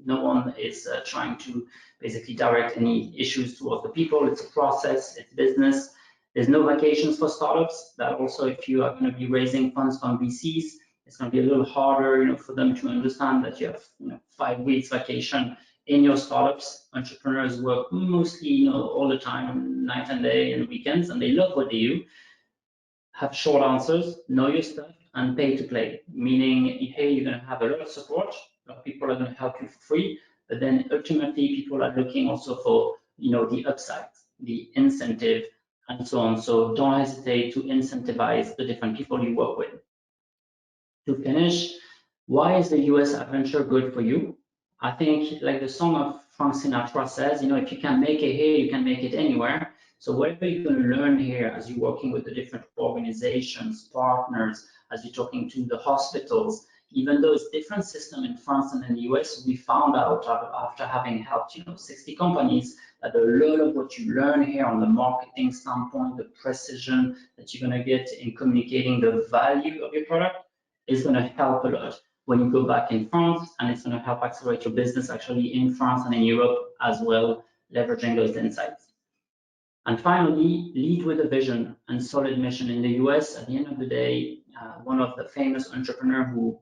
S5: No one is trying to basically direct any issues towards the people. It's a process, it's business. There's no vacations for startups. That also, if you are going to be raising funds from VCs, it's going to be a little harder, for them to understand that you have 5 weeks vacation in your startups. Entrepreneurs work mostly, all the time, night and day and weekends, and they love what they do. Have short answers, know your stuff, and pay to play, meaning, hey, you're going to have a lot of support, a lot of people are going to help you for free, but then ultimately people are looking also for, the upside, the incentive, and so on. So don't hesitate to incentivize the different people you work with. To finish, why is the US adventure good for you? I think, like the song of Frank Sinatra says, if you can make it here, you can make it anywhere. So whatever you're going to learn here as you're working with the different organizations, partners, as you're talking to the hospitals, even though it's different system in France and in the US, we found out after having helped 60 companies that a lot of what you learn here on the marketing standpoint, the precision that you're going to get in communicating the value of your product is going to help a lot when you go back in France, and it's going to help accelerate your business actually in France and in Europe as well, leveraging those insights. And finally, lead with a vision and solid mission. In the US, at the end of the day, one of the famous entrepreneurs who,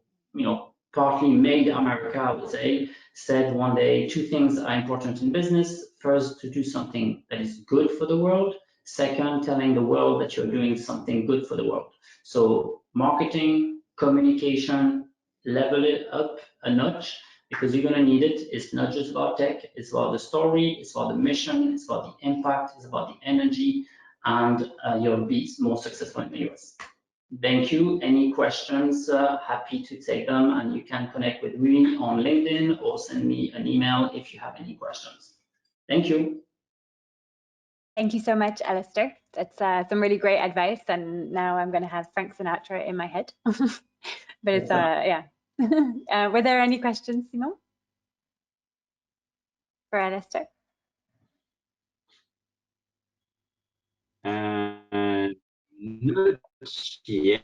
S5: partly made America, I would say, said one day, 2 things are important in business. First, to do something that is good for the world. Second, telling the world that you're doing something good for the world. So marketing, communication, level it up a notch, because you're going to need it. It's not just about tech, it's about the story, it's about the mission, it's about the impact, it's about the energy, and you'll be more successful in the US. Thank you. Any questions? Happy to take them, and you can connect with me on LinkedIn or send me an email if you have any questions. Thank you.
S1: Thank you so much, Alistair. That's some really great advice, and now I'm going to have Frank Sinatra in my head. But it's yeah. Were there any questions, Simon, for Alistair?
S3: Not yet.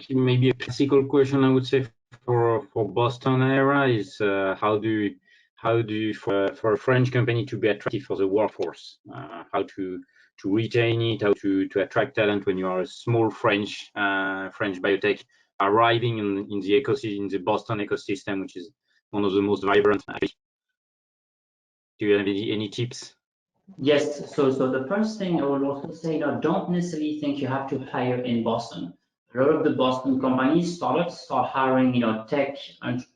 S3: Maybe a classical question I would say for Boston area is how do you for a French company to be attractive for the workforce, how to retain it, how to attract talent when you are a small French biotech arriving in the ecosystem, in the Boston ecosystem, which is one of the most vibrant. Do you have any tips?
S5: Yes, so the first thing I would also say, don't necessarily think you have to hire in Boston. A lot of the Boston companies, startups, start hiring, tech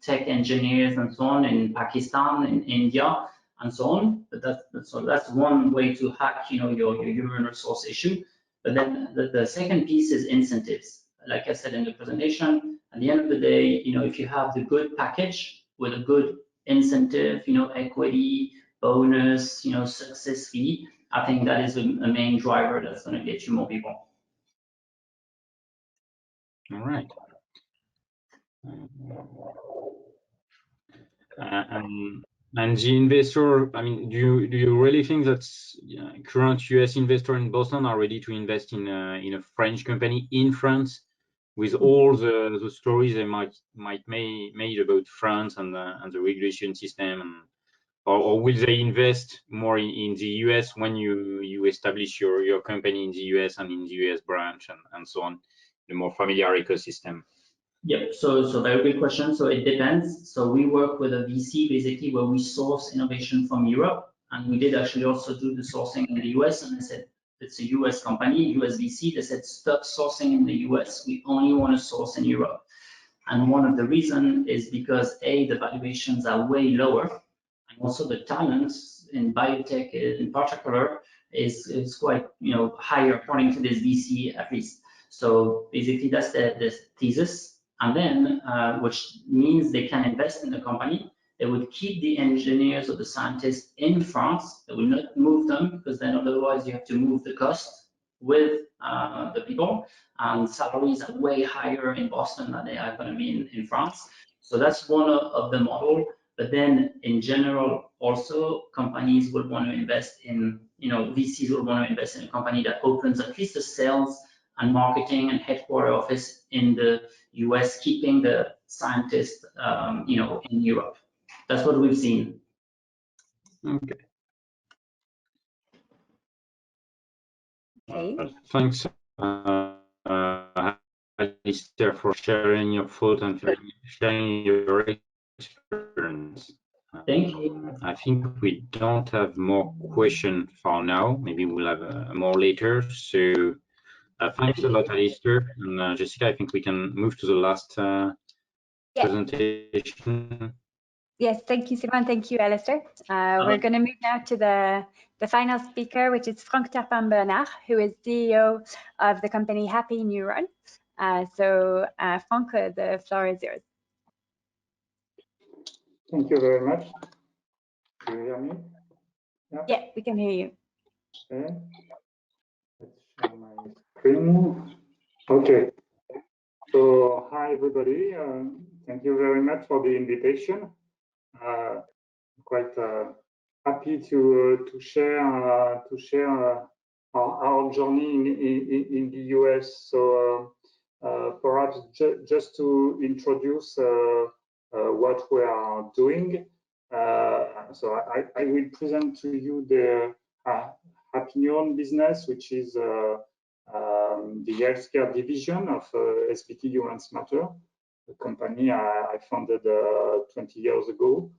S5: engineers and so on in Pakistan, in India, and so on. But that's one way to hack, your human resource issue. But then the second piece is incentives. Like I said in the presentation, at the end of the day, if you have the good package with a good incentive, equity, bonus, success fee, I think that is a main driver that's going to get you more people.
S3: All right. And the investor, I mean, do you really think that current US investors in Boston are ready to invest in a French company in France, with all the stories they might made about France and the regulation system, or will they invest more in the US when you establish your company in the US and in the US branch and so on, the more familiar ecosystem?
S5: Yep, so very good question. So it depends. So we work with a VC basically where we source innovation from Europe, and we did actually also do the sourcing in the US. And I said, it's a US company, US VC. They said, stop sourcing in the US. We only want to source in Europe. And one of the reasons is because the valuations are way lower, and also the talents in biotech in particular is quite higher according to this VC at least. So basically that's the thesis. And then, which means they can invest in the company. They would keep the engineers or the scientists in France. They will not move them, because then otherwise you have to move the cost with the people. And salaries are way higher in Boston than they are going to be in France. So that's one of the model. But then in general, also companies would want to invest in, VCs would want to invest in a company that opens at least a sales and marketing and headquarter office in the US, keeping the scientists, in Europe. That's what we've seen.
S3: Okay.
S1: Okay.
S3: Thanks, Alistair, for sharing your thought and sharing your experience.
S5: Thank you.
S3: I think we don't have more questions for now. Maybe we'll have more later. So thanks a lot, Alistair. And Jessica, I think we can move to the last presentation.
S1: Yes, thank you, Simon. Thank you, Alistair. We're going to move now to the final speaker, which is Frank Terpin-Bernard, who is CEO of the company Happy Neuron. Frank, the floor is yours.
S6: Thank you very much. Do you hear me?
S1: Yeah, we can hear you.
S6: Okay. Let's share my screen. Okay. So, hi everybody. Thank you very much for the invitation. Quite happy to share our journey in the US. So perhaps just to introduce what we are doing. So I will present to you the Happy Neuron business, which is the healthcare division of SBT Humans Matter, a company I founded 20 years ago.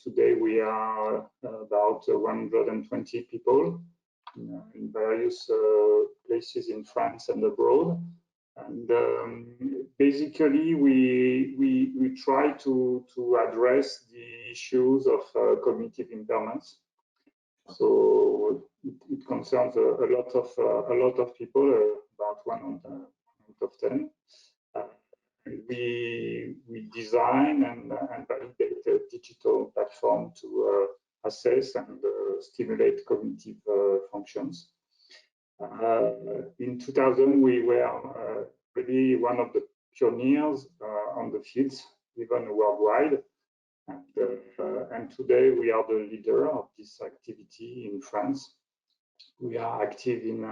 S6: Today we are about 120 people in various places in France and abroad. And basically, we try to address the issues of cognitive impairments. So it concerns a lot of people, about 1 out of 10. We design and validate a digital platform to assess and stimulate cognitive functions. In 2000, we were really one of the pioneers on the fields, even worldwide. And today we are the leader of this activity in France. We are active in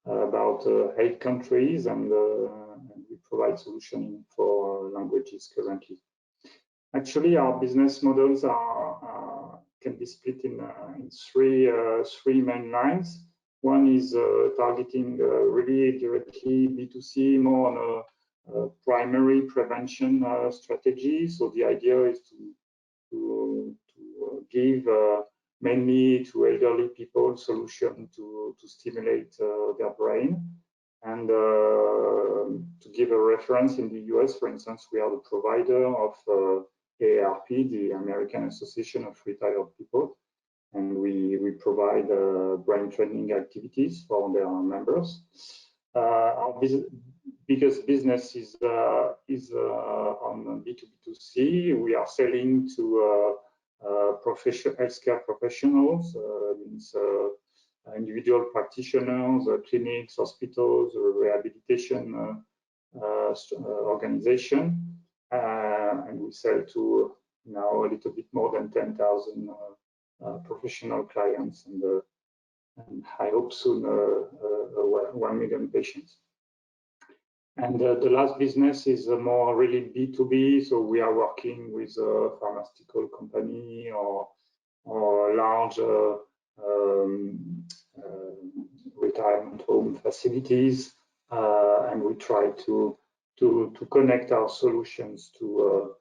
S6: about 8 countries, and we provide solutions for languages currently. Actually, our business models can be split in three main lines. One is targeting really directly B2C, more on a primary prevention strategy. So the idea is to give mainly to elderly people solution to stimulate their brain. And to give a reference, in the US, for instance, we are the provider of AARP, the American Association of Retired People. And we provide brain training activities for their members. Our biggest business is on B2B2C. We are selling to healthcare professionals, means individual practitioners, clinics, hospitals, rehabilitation organization, and we sell to now a little bit more than 10,000 professional clients, and I hope soon 1 million patients. And the last business is more really B2B, so we are working with a pharmaceutical company or large retirement home facilities, and we try to connect our solutions to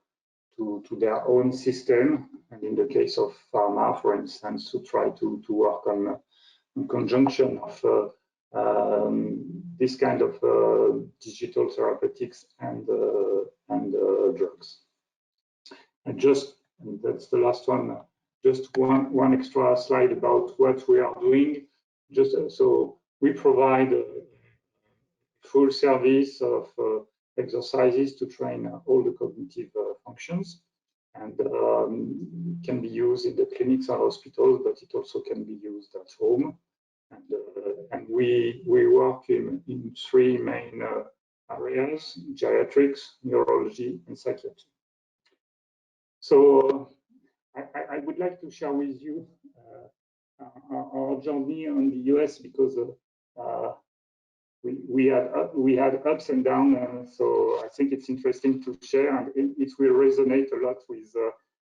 S6: their own system. And in the case of pharma, for instance, to try to work on conjunction of this kind of digital therapeutics and drugs. And that's the last one. Just one extra slide about what we are doing. So we provide a full service of exercises to train all the cognitive functions, and can be used in the clinics or hospitals, but it also can be used at home. And we work in 3 main areas: geriatrics, neurology, and psychiatry. So I would like to share with you our journey on the US, because we had ups and downs, so I think it's interesting to share, and it will resonate a lot with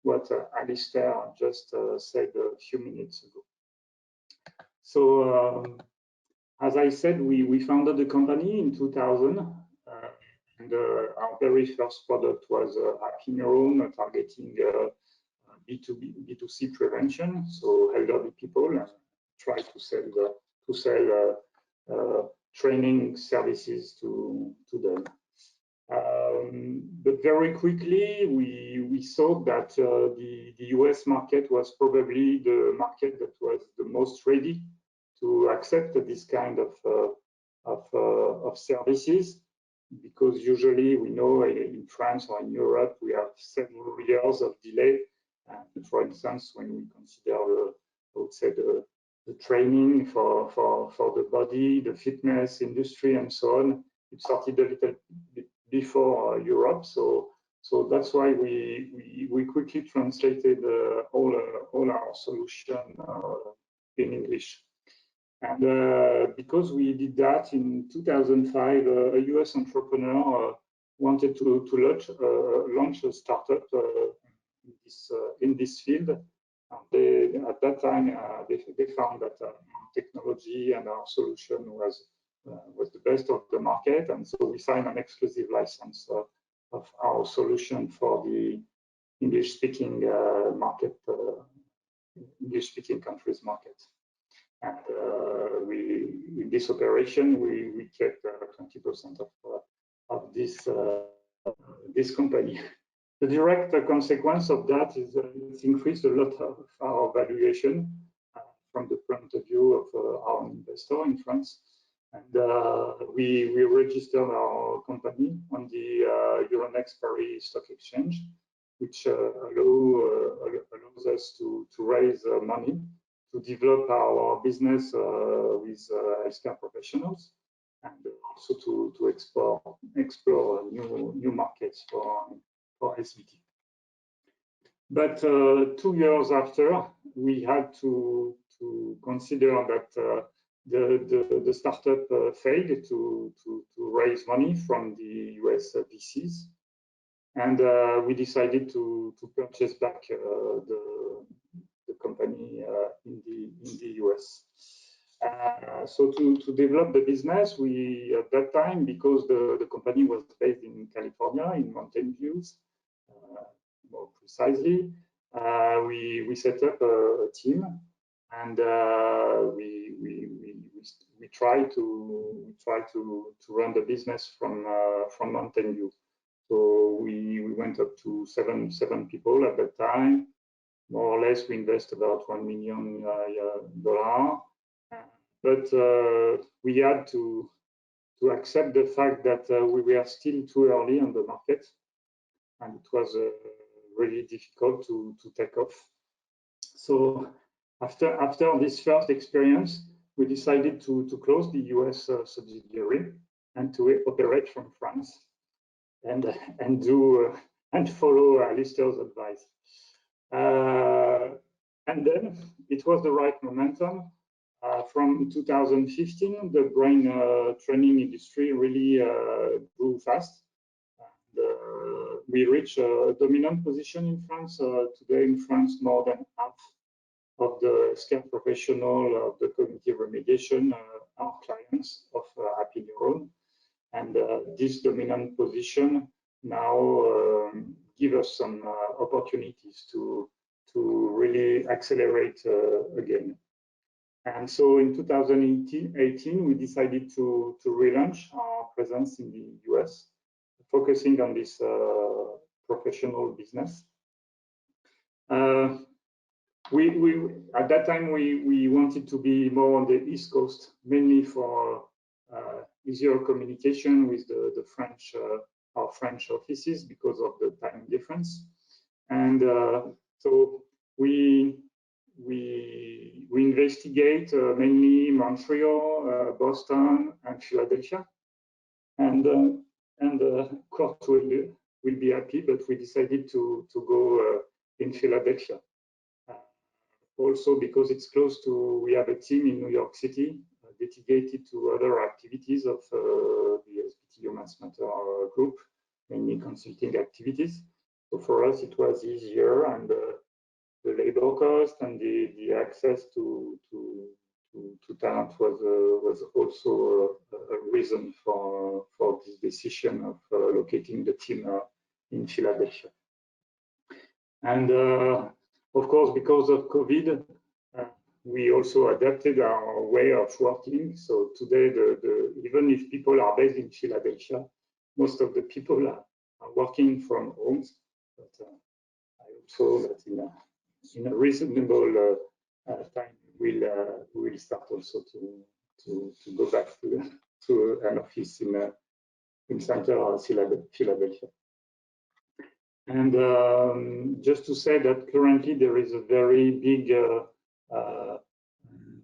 S6: what Alistair just said a few minutes ago. So as I said, we founded the company in 2000, and our very first product was Happy Neuron, targeting B2C prevention, so elderly people, and try to sell training services to them. But very quickly, we saw that the US market was probably the market that was the most ready to accept this kind of services, because usually we know in France or in Europe we have several years of delay. For instance, when we consider I would say the training for the body, the fitness industry, and so on, it started a little bit before Europe. So that's why we quickly translated all our solution in English. And because we did that in 2005, a US entrepreneur wanted to launch a startup in this field. At that time, they found that technology and our solution was the best of the market, and so we signed an exclusive license of our solution for the English-speaking market, English-speaking countries market. And in this operation, we kept 20% of this company. The direct consequence of that is it's increased a lot of our valuation from the point of view of our investor in France. And we registered our company on the Euronext Paris Stock Exchange, which allows us to raise money to develop our business with healthcare professionals, and also to explore new markets for SBT. But 2 years after, we had to consider that the startup failed to raise money from the US VCs, and we decided to purchase back the company in the US. So to develop the business, at that time, because the company was based in California, in Mountain Views, more precisely, we set up a team, and we try to run the business from Mountain View. So we went up to seven people at that time. More or less, we invest about $1 million, but we had to accept the fact that we were still too early on the market, and it was really difficult to take off. So after this first experience, we decided to close the US subsidiary and to operate from France, and follow Alistair's advice. And then it was the right momentum. From 2015, the brain training industry really grew fast. We reached a dominant position in France. Today in France, more than half of the healthcare professional of the cognitive remediation are clients of Happy Neuron. And this dominant position now give us some opportunities to really accelerate again. And so in 2018, we decided to relaunch our presence in the US, focusing on this professional business. At that time, we wanted to be more on the East Coast, mainly for easier communication with the French, our French offices, because of the time difference. And so we investigate mainly Montreal, Boston, and Philadelphia. And Kurt will be happy, but we decided to go in Philadelphia. Also because it's close to, we have a team in New York City dedicated to other activities of the SBT Humans Matter group, mainly consulting activities. So for us, it was easier, and the labor cost and the access to talent was also a reason for this decision of locating the team in Philadelphia. And of course, because of COVID, we also adapted our way of working. So today, even if people are based in Philadelphia, most of the people are working from homes. But I hope so that in a reasonable time, we'll start also to go back to an office in Center Philadelphia. And just to say that currently there is a very big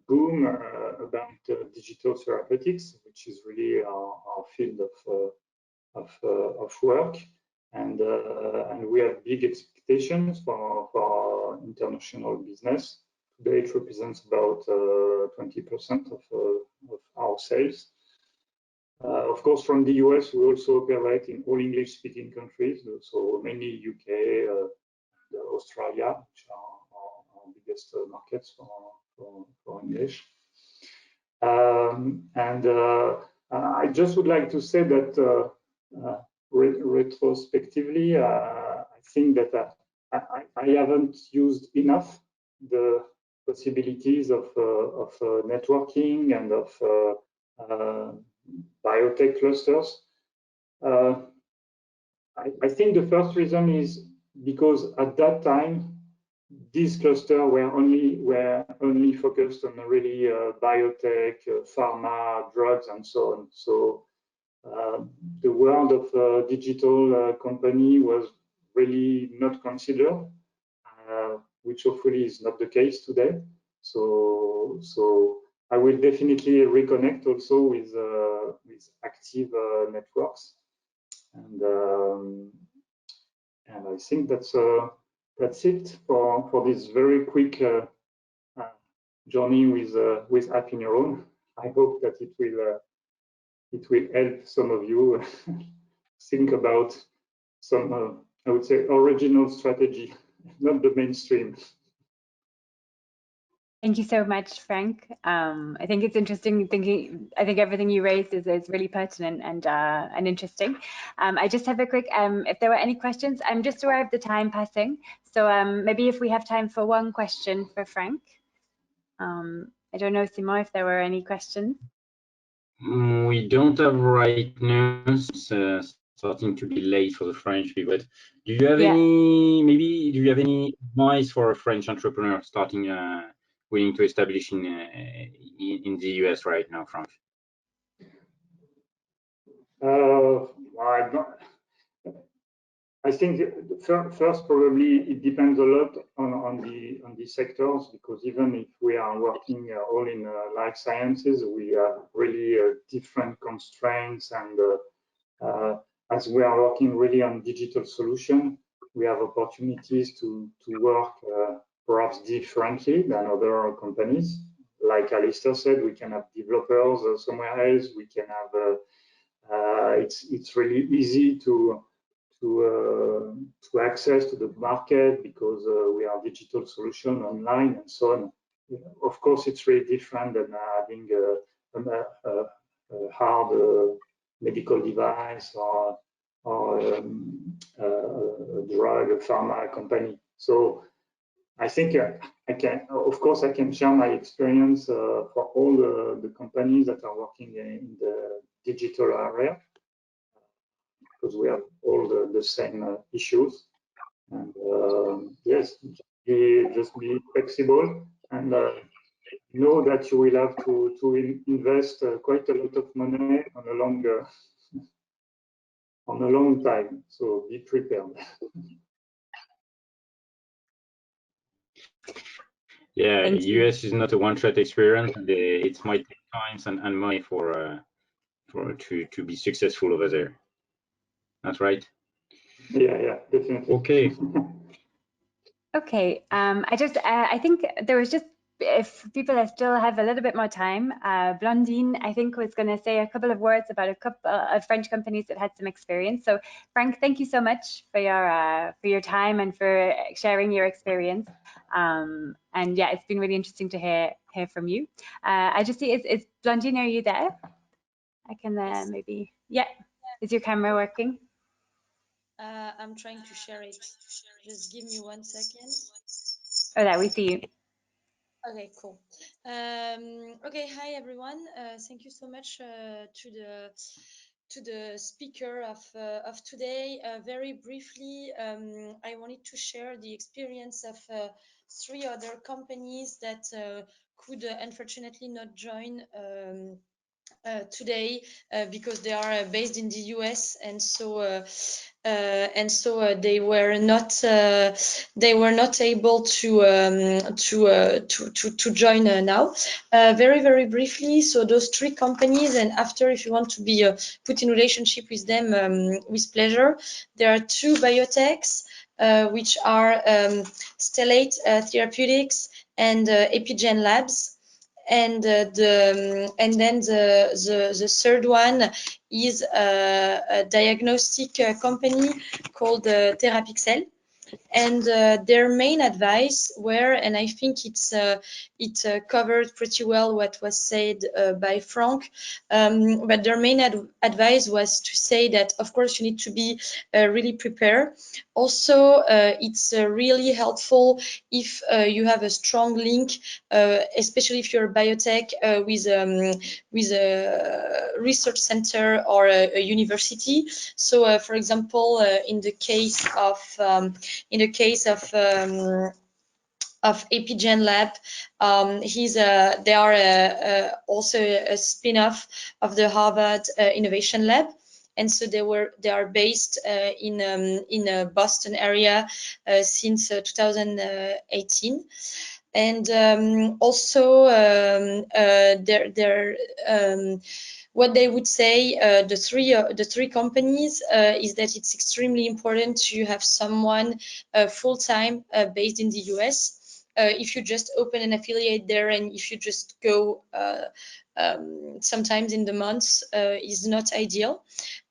S6: boom about digital therapeutics, which is really our field of work, and we have big expectations for our international business. Today it represents about 20% of our sales. Of course, from the US, we also operate in all English-speaking countries, so mainly UK, Australia, which are our biggest markets for English. I just would like to say that retrospectively, I think that I haven't used enough the possibilities of networking and of biotech clusters. I think the first reason is because at that time, these clusters were only focused on really biotech, pharma, drugs, and so on. So the world of digital company was really not considered, which hopefully is not the case today. So I will definitely reconnect also with active networks, and I think that's it for this very quick journey with Happy Neuron. I hope that it will help some of you think about some I would say original strategy, not the mainstream.
S1: Thank you so much, Frank. I think it's interesting thinking. I think everything you raised is really pertinent and interesting. I just have a quick. If there were any questions, I'm just aware of the time passing. So maybe if we have time for one question for Frank. I don't know, Simon, if there were any questions.
S3: We don't have right now. It's starting to be late for the French people. But do you have any? Maybe do you have any advice for a French entrepreneur starting? Willing to establish in the US right now, Frank?
S6: I think first probably it depends a lot on the sectors, because even if we are working all in life sciences, we have really different constraints, and as we are working really on digital solution, we have opportunities to work perhaps differently than other companies. Like Alistair said, we can have developers somewhere else. We can have it's really easy to access to the market because we have digital solution online and so on. Of course, it's really different than having a hard medical device or a drug, a pharma company. So I think I can share my experience for all the companies that are working in the digital area, because we have all the same issues. And yes, just be flexible, and know that you will have to invest quite a lot of money on a long time. So be prepared.
S3: Yeah, US is not a one-shot experience. It might take time and money to be successful over there. That's right.
S6: Yeah, definitely.
S3: Okay.
S1: Okay. I think there was just, if people still have a little bit more time, Blondine, I think, was going to say a couple of words about a couple of French companies that had some experience. So, Frank, thank you so much for your time and for sharing your experience. And yeah, it's been really interesting to hear from you. I just see, is Blondine, are you there? I can maybe, yeah. Is your camera working?
S7: I'm trying to share it. Just give me 1 second.
S1: Oh, there we see you.
S7: Okay, cool. Okay, hi everyone. Thank you so much to the speaker of today. Very briefly, I wanted to share the experience of 3 other companies that could unfortunately not join today because they are based in the US, and so they were not able to join now. Very briefly, so those 3 companies, and after if you want to be put in relationship with them, with pleasure, there are 2 biotechs which are Stellate Therapeutics and Epigen Labs. And then the third one is a diagnostic company called Therapeutics. And their main advice were, and I think it covered pretty well what was said by Frank, but their main advice was to say that, of course, you need to be really prepared. Also, it's really helpful if you have a strong link, especially if you're a biotech, with a research center or a university. So, for example, in the case of Epigen Lab, they are also a spin-off of the Harvard Innovation Lab, and so they are based in Boston area since 2018. And also what they would say, the three companies, is that it's extremely important to have someone full-time based in the US. If you just open an affiliate there and if you just go sometimes in the months, is not ideal.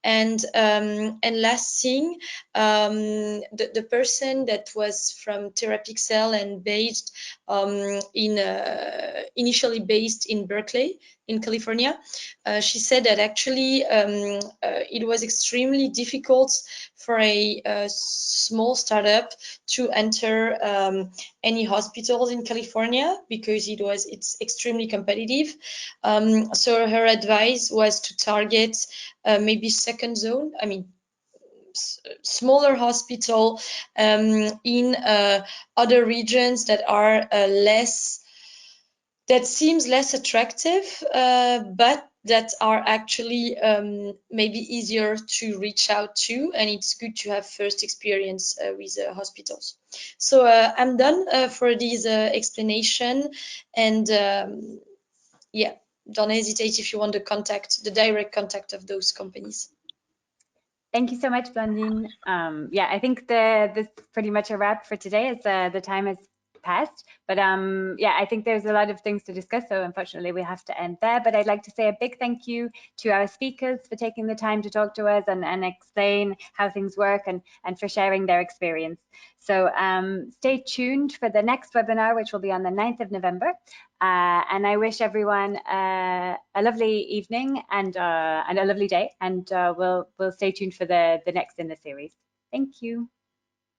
S7: And last thing, the person that was from Therapeutics and based initially based in Berkeley, in California, she said that actually it was extremely difficult for a small startup to enter any hospitals in California because it's extremely competitive. So her advice was to target maybe second zone, I mean smaller hospital in other regions that are that seems less attractive, but that are actually maybe easier to reach out to, and it's good to have first experience with hospitals. So I'm done for this explanation, and yeah, don't hesitate if you want the direct contact of those companies.
S1: Thank you so much, Blondine. Yeah, I think this is pretty much a wrap for today as the time has passed. But yeah, I think there's a lot of things to discuss, so unfortunately we have to end there. But I'd like to say a big thank you to our speakers for taking the time to talk to us and explain how things work and for sharing their experience. So stay tuned for the next webinar, which will be on the 9th of November. And I wish everyone a lovely evening and a lovely day, and we'll stay tuned for the next in the series. Thank you.